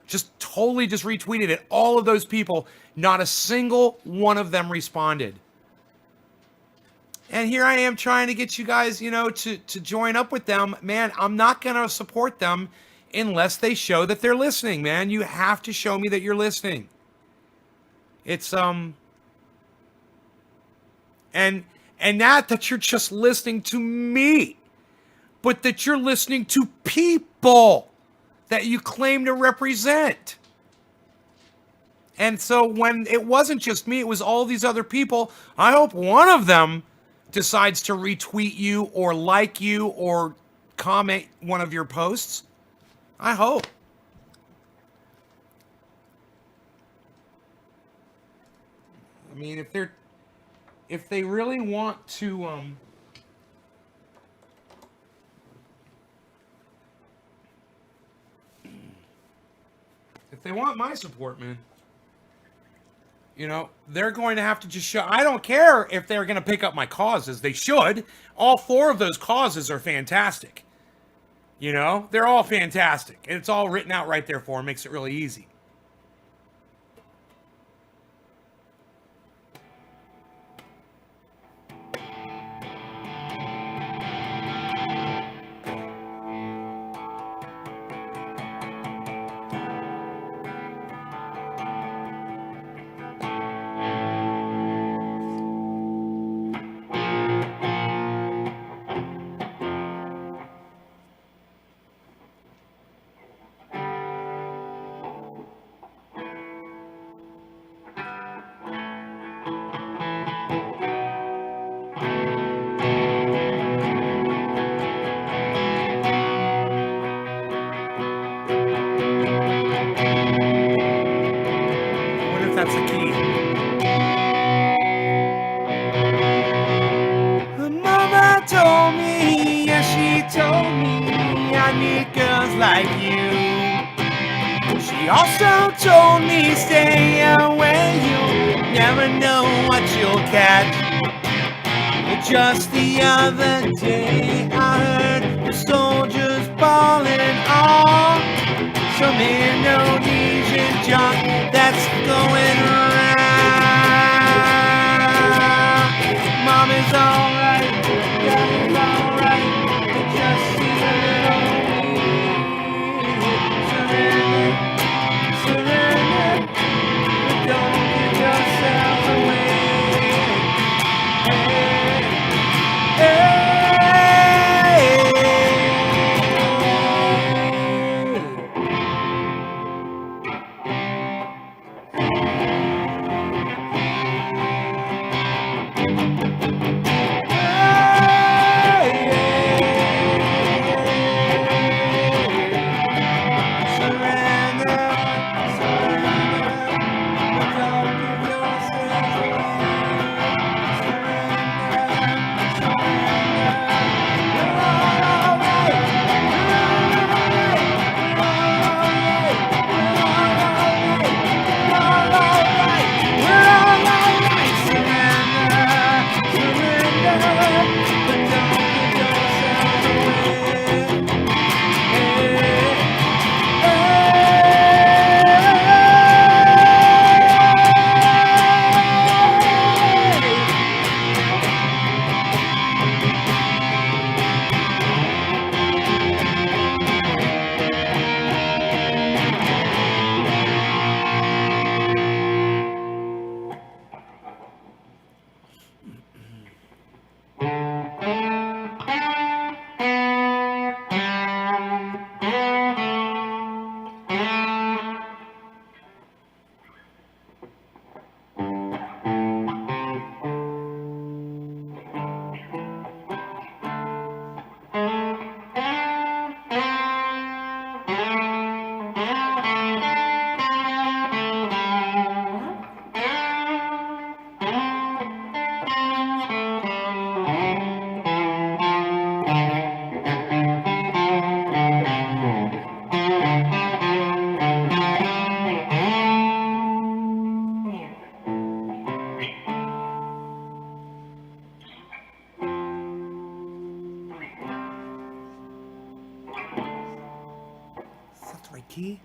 Just totally just retweeted it. All of those people, not a single one of them responded. And here I am trying to get you guys, to join up with them. Man, I'm not going to support them unless they show that they're listening, man. You have to show me that you're listening. It's, and not that you're just listening to me, but that you're listening to people that you claim to represent. And so when it wasn't just me, it was all these other people, I hope one of them decides to retweet you or like you or comment one of your posts. I hope. I mean, if they really want to, if If they want my support, man, you know, they're going to have to just show. I don't care if they're going to pick up my causes. They should. All 4 of those causes are fantastic. You know, they're all fantastic. And it's all written out right there for them. Makes it really easy. That's the key. Mama told me, yeah, she told me I need girls like you. She also told me stay away, you'll never know what you'll catch. But just the other day I heard the soldiers bawling on some Indonesian junk that's going around. Mom is alright, Dad is alright, but just see a little surrender, surrender, but don't give yourself away. Hey, right key.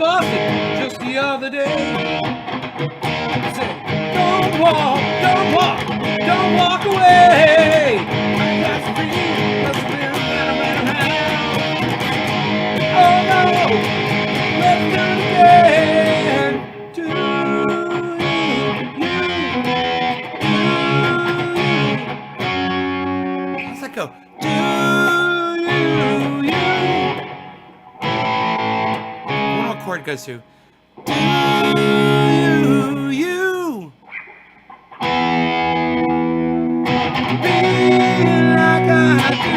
Boston just the other day. Say, don't walk away. I got some dreams, must have been oh no, let's do it again. Do you. How's that go? Do you. One more chord goes to. Do you. Be like I do.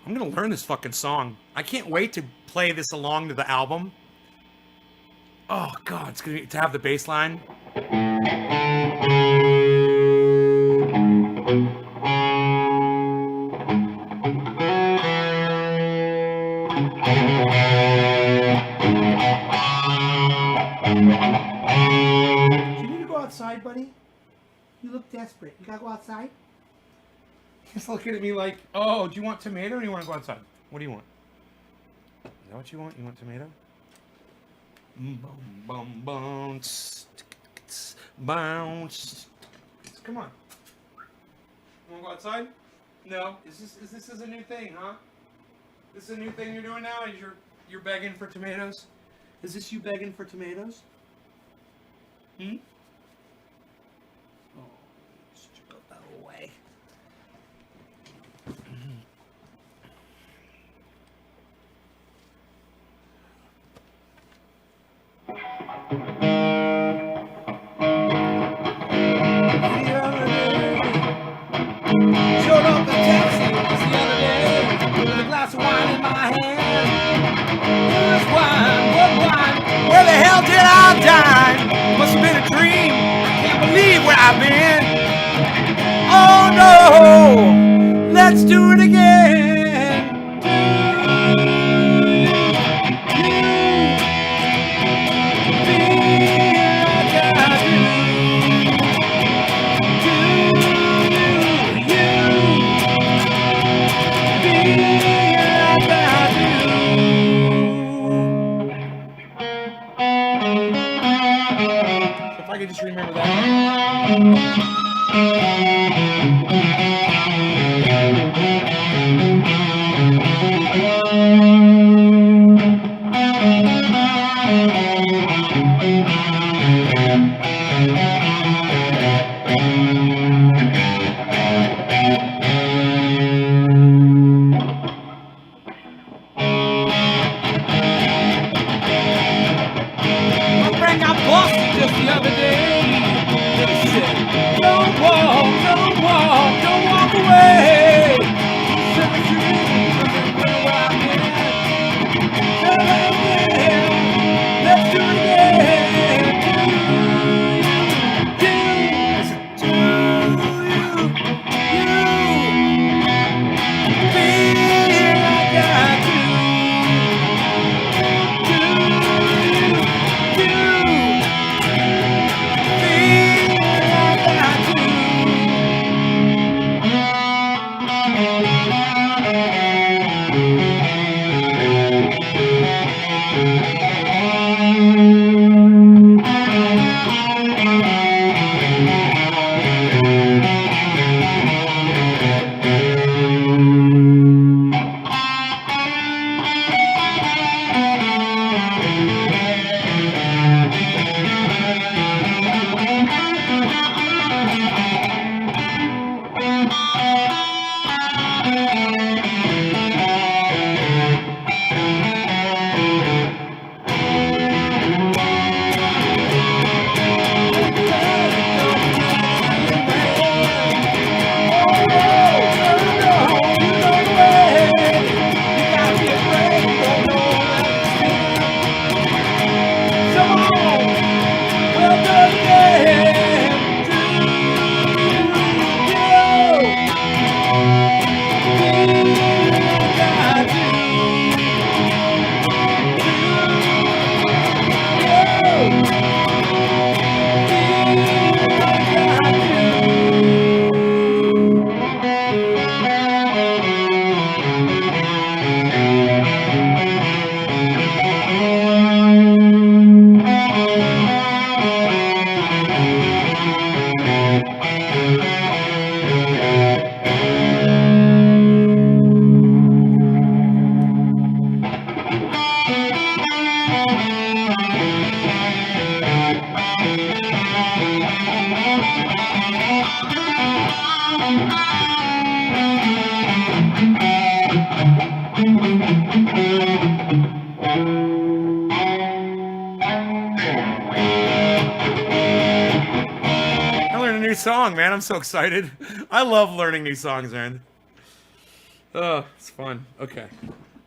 I'm gonna learn this fucking song. I can't wait to play this along to the album. Oh god, it's gonna be, to have the bass line. Do you need to go outside, buddy? You look desperate. You gotta go outside? He's looking at me like, oh, do you want tomato or do you want to go outside? What do you want? Is that what you want? You want tomato? Bounce. Come on. You want to go outside? No. Is this a new thing, huh? This is a new thing you're doing now? You're begging for tomatoes? Is this you begging for tomatoes? Hmm? Oh, just go that away. Showed up in Texas the other day with a glass of wine in my hand. This wine, what wine? Where the hell did I dine? Must have been a dream. I can't believe where I've been. Oh no, let's do it again. If I could just remember that. song, man. I'm so excited. I love learning new songs, man. Oh, it's fun. Okay.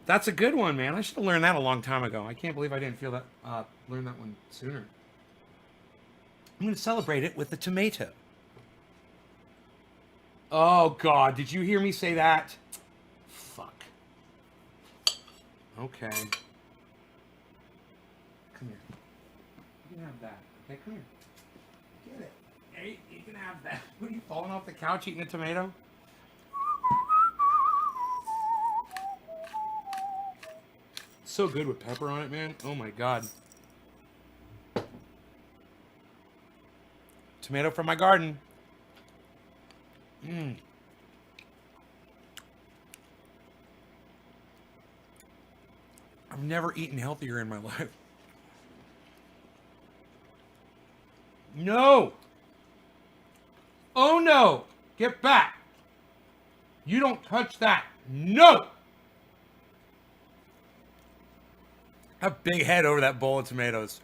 That's a good one, man. I should have learned that a long time ago. I can't believe I didn't feel that learn that one sooner. I'm going to celebrate it with the tomato. Oh, God. Did you hear me say that? Fuck. Okay. Come here. You can have that. Okay, come here. Get it. Hey, you can have that. What are you, falling off the couch eating a tomato? So good with pepper on it, man. Oh my God. Tomato from my garden. Mmm. I've never eaten healthier in my life. No! Oh no! Get back! You don't touch that. No! Have a big head over that bowl of tomatoes.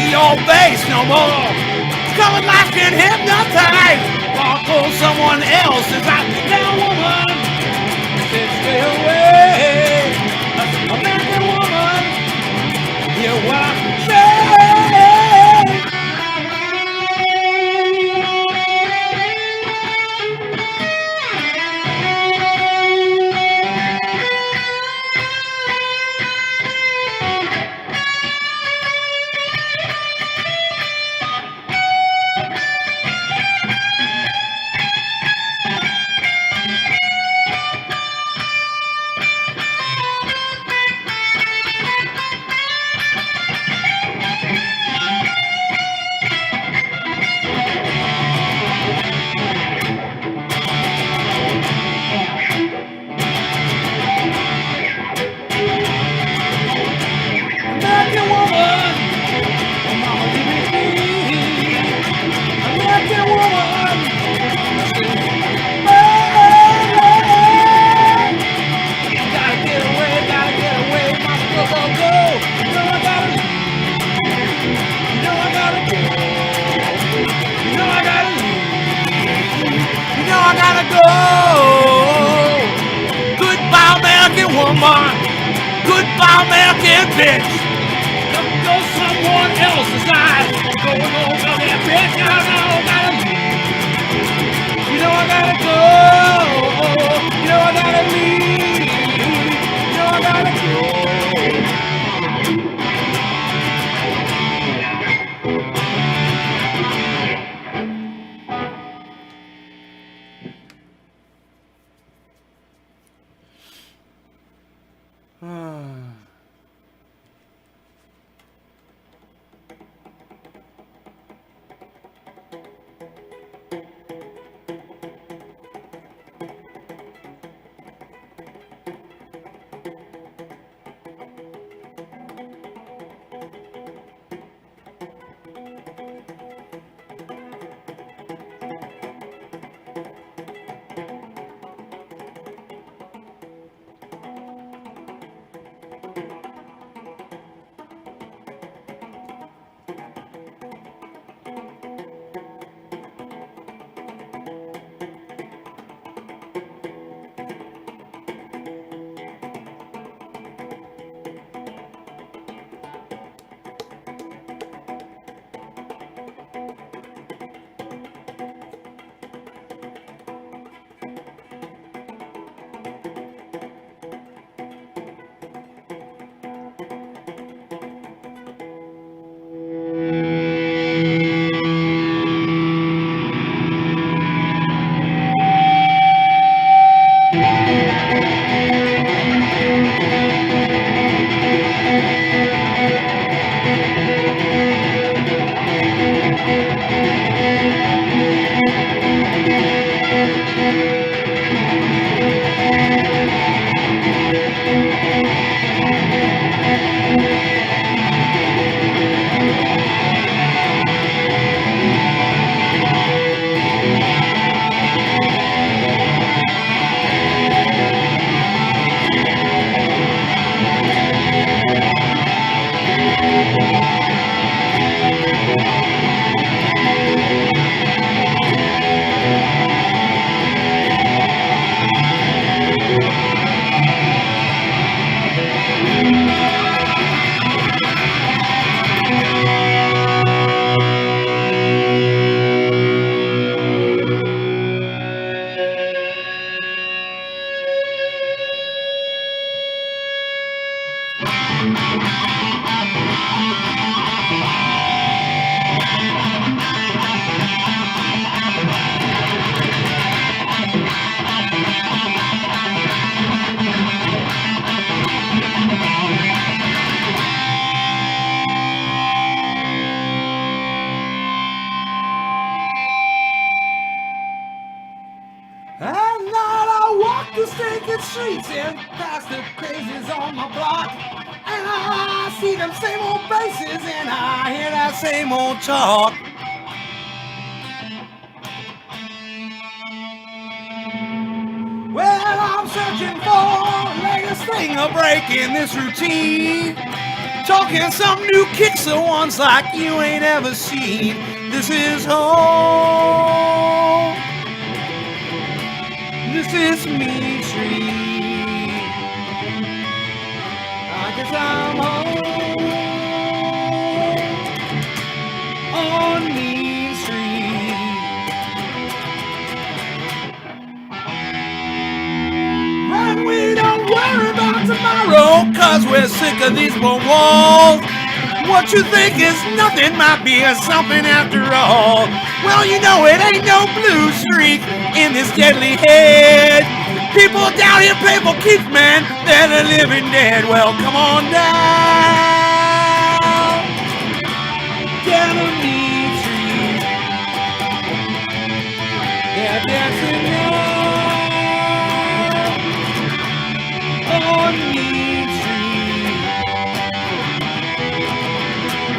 Your face no more. Coming like an hypnotized. Walk on someone else's out there, woman. Said stay away. American woman. Hear what I say. Goodbye, American bitch. Go someone else's eyes. Going over that bitch. You know I gotta go. You know I gotta leave. You know I gotta go. At night I walk the stinking streets and past the crazies on my block. And I see them same old faces and I hear that same old talk. Well, I'm searching for the latest thing to break in this routine. Talking some new kicks, the ones like you ain't ever seen. This is home. This is Mean Street. I guess I'm home on Mean Street. And we don't worry about tomorrow, 'cause we're sick of these four walls. What you think is nothing might be a something after all. Well, you know it ain't no blue streak in this deadly head. People down here play for keeps, man, they're the living dead. Well, come on down, down to Mean Street. They're dancing now on Mean Street.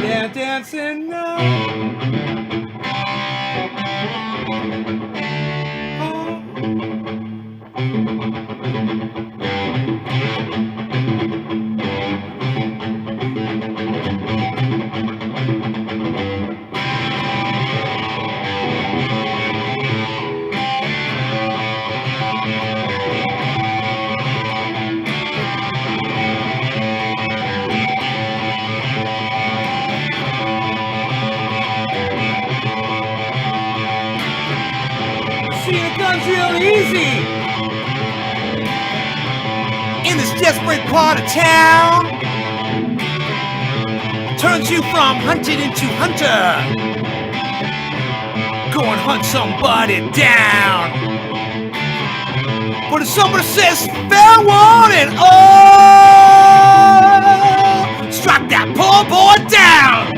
They're dancing now. See, the gun's real easy in this desperate part of town. Turns you from hunted into hunter. Go and hunt somebody down. But if somebody says fair warning, oh, strike that poor boy down.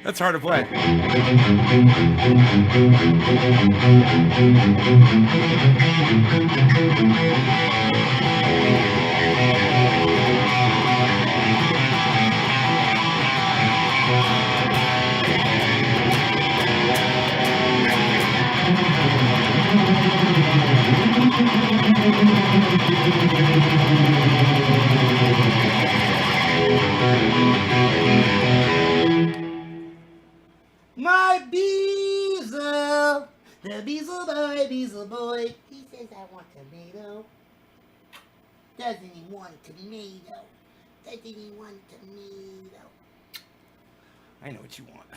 That's hard to play. My Beezel, the Beezel boy. He says I want tomato. Doesn't he want tomato? Doesn't he want tomato? I know what you want.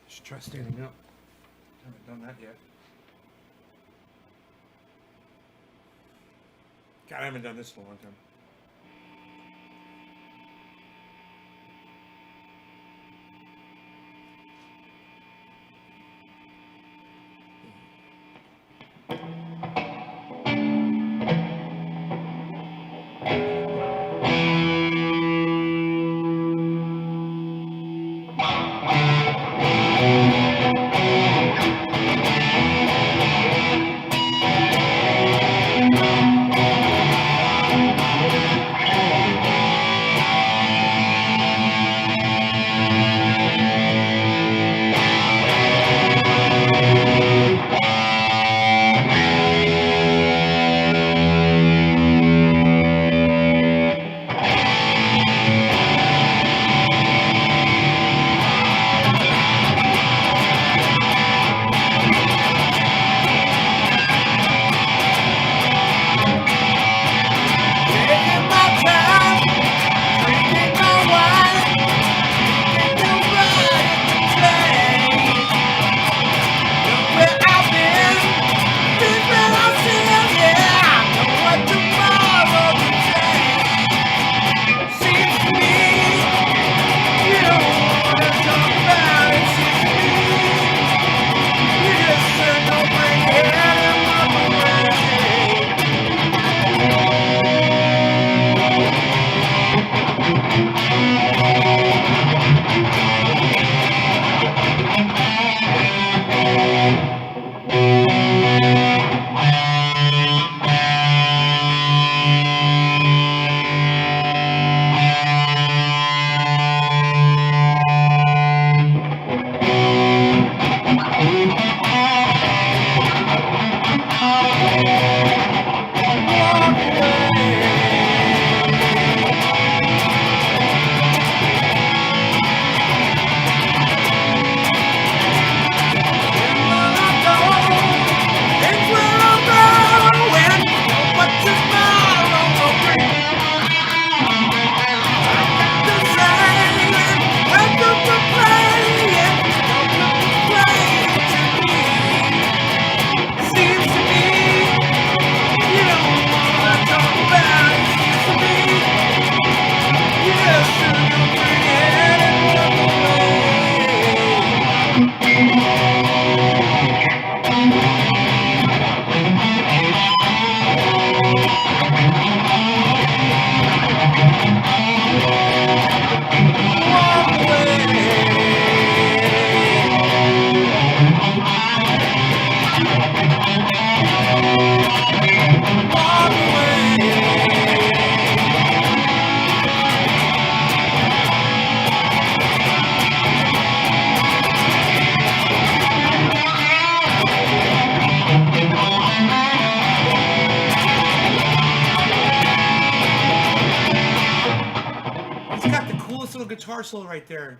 Should try standing up. Haven't done that yet. God, I haven't done this in a long time. Taking my little guitar solo right there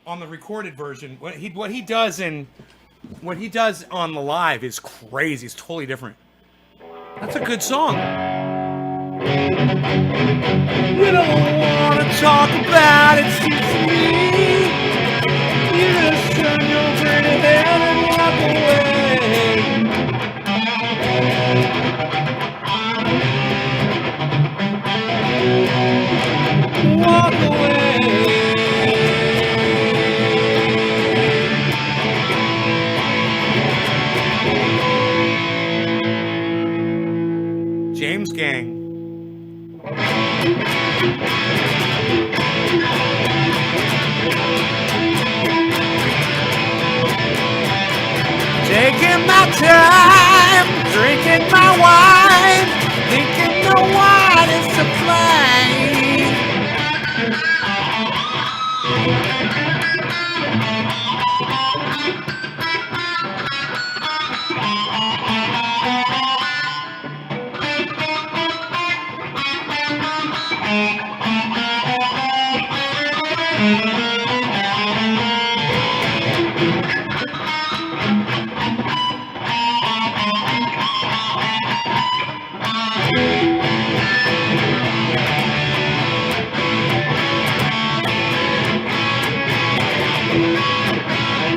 on the recorded version. What he does on the live is crazy. It's totally different. That's a good song. You don't want to talk about it, seems to me. You just turn your pretty head and walk away. Walk away. James Gang. Taking my time, drinking my wine, thinking no one is to blame.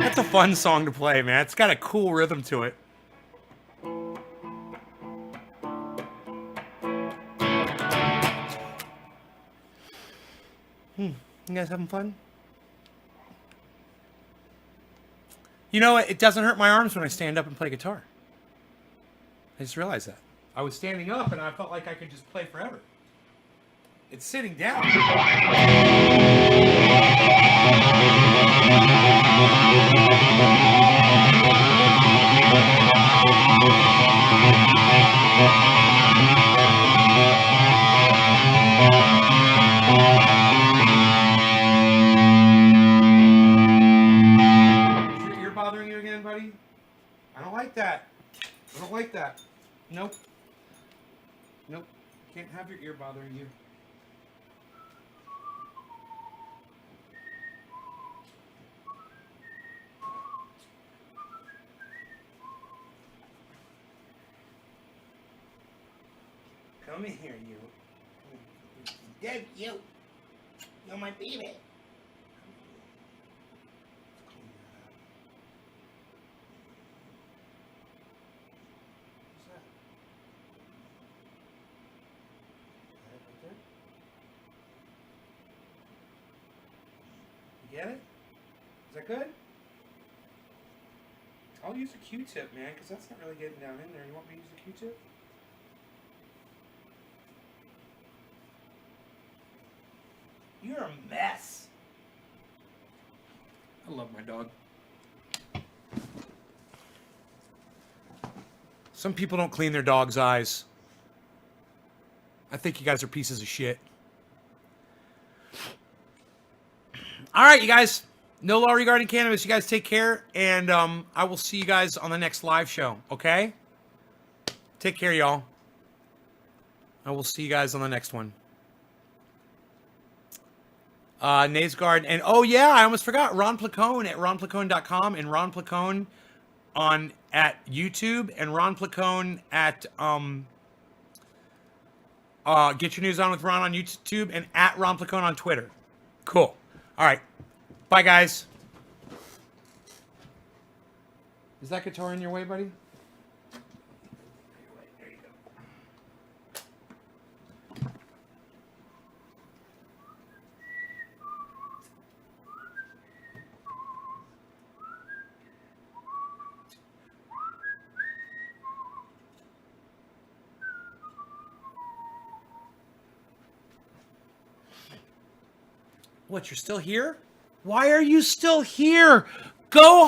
That's a fun song to play, man. It's got a cool rhythm to it. You guys having fun? You know, it doesn't hurt my arms when I stand up and play guitar. I just realized that. I was standing up and I felt like I could just play forever. It's sitting down. Is your ear bothering you again, buddy? I don't like that. I don't like that. Nope. Nope. Can't have your ear bothering you. Come in here, you. Deb, you. You're my baby. You get it? Is that good? I'll use a Q-tip, man, because that's not really getting down in there. You want me to use a Q-tip? You're a mess. I love my dog. Some people don't clean their dog's eyes. I think you guys are pieces of shit. All right, you guys. No law regarding cannabis. You guys take care, and I will see you guys on the next live show, okay? Take care, y'all. I will see you guys on the next one. Naysguard, and oh yeah, I almost forgot, Ron Placone at ronplacone.com, and Ron Placone at YouTube, and Ron Placone at Get Your News On with Ron on YouTube, and at Ron Placone on Twitter. Cool. All right. Bye, guys. Is that guitar in your way, buddy? There you go. What, you're still here? Why are you still here? Go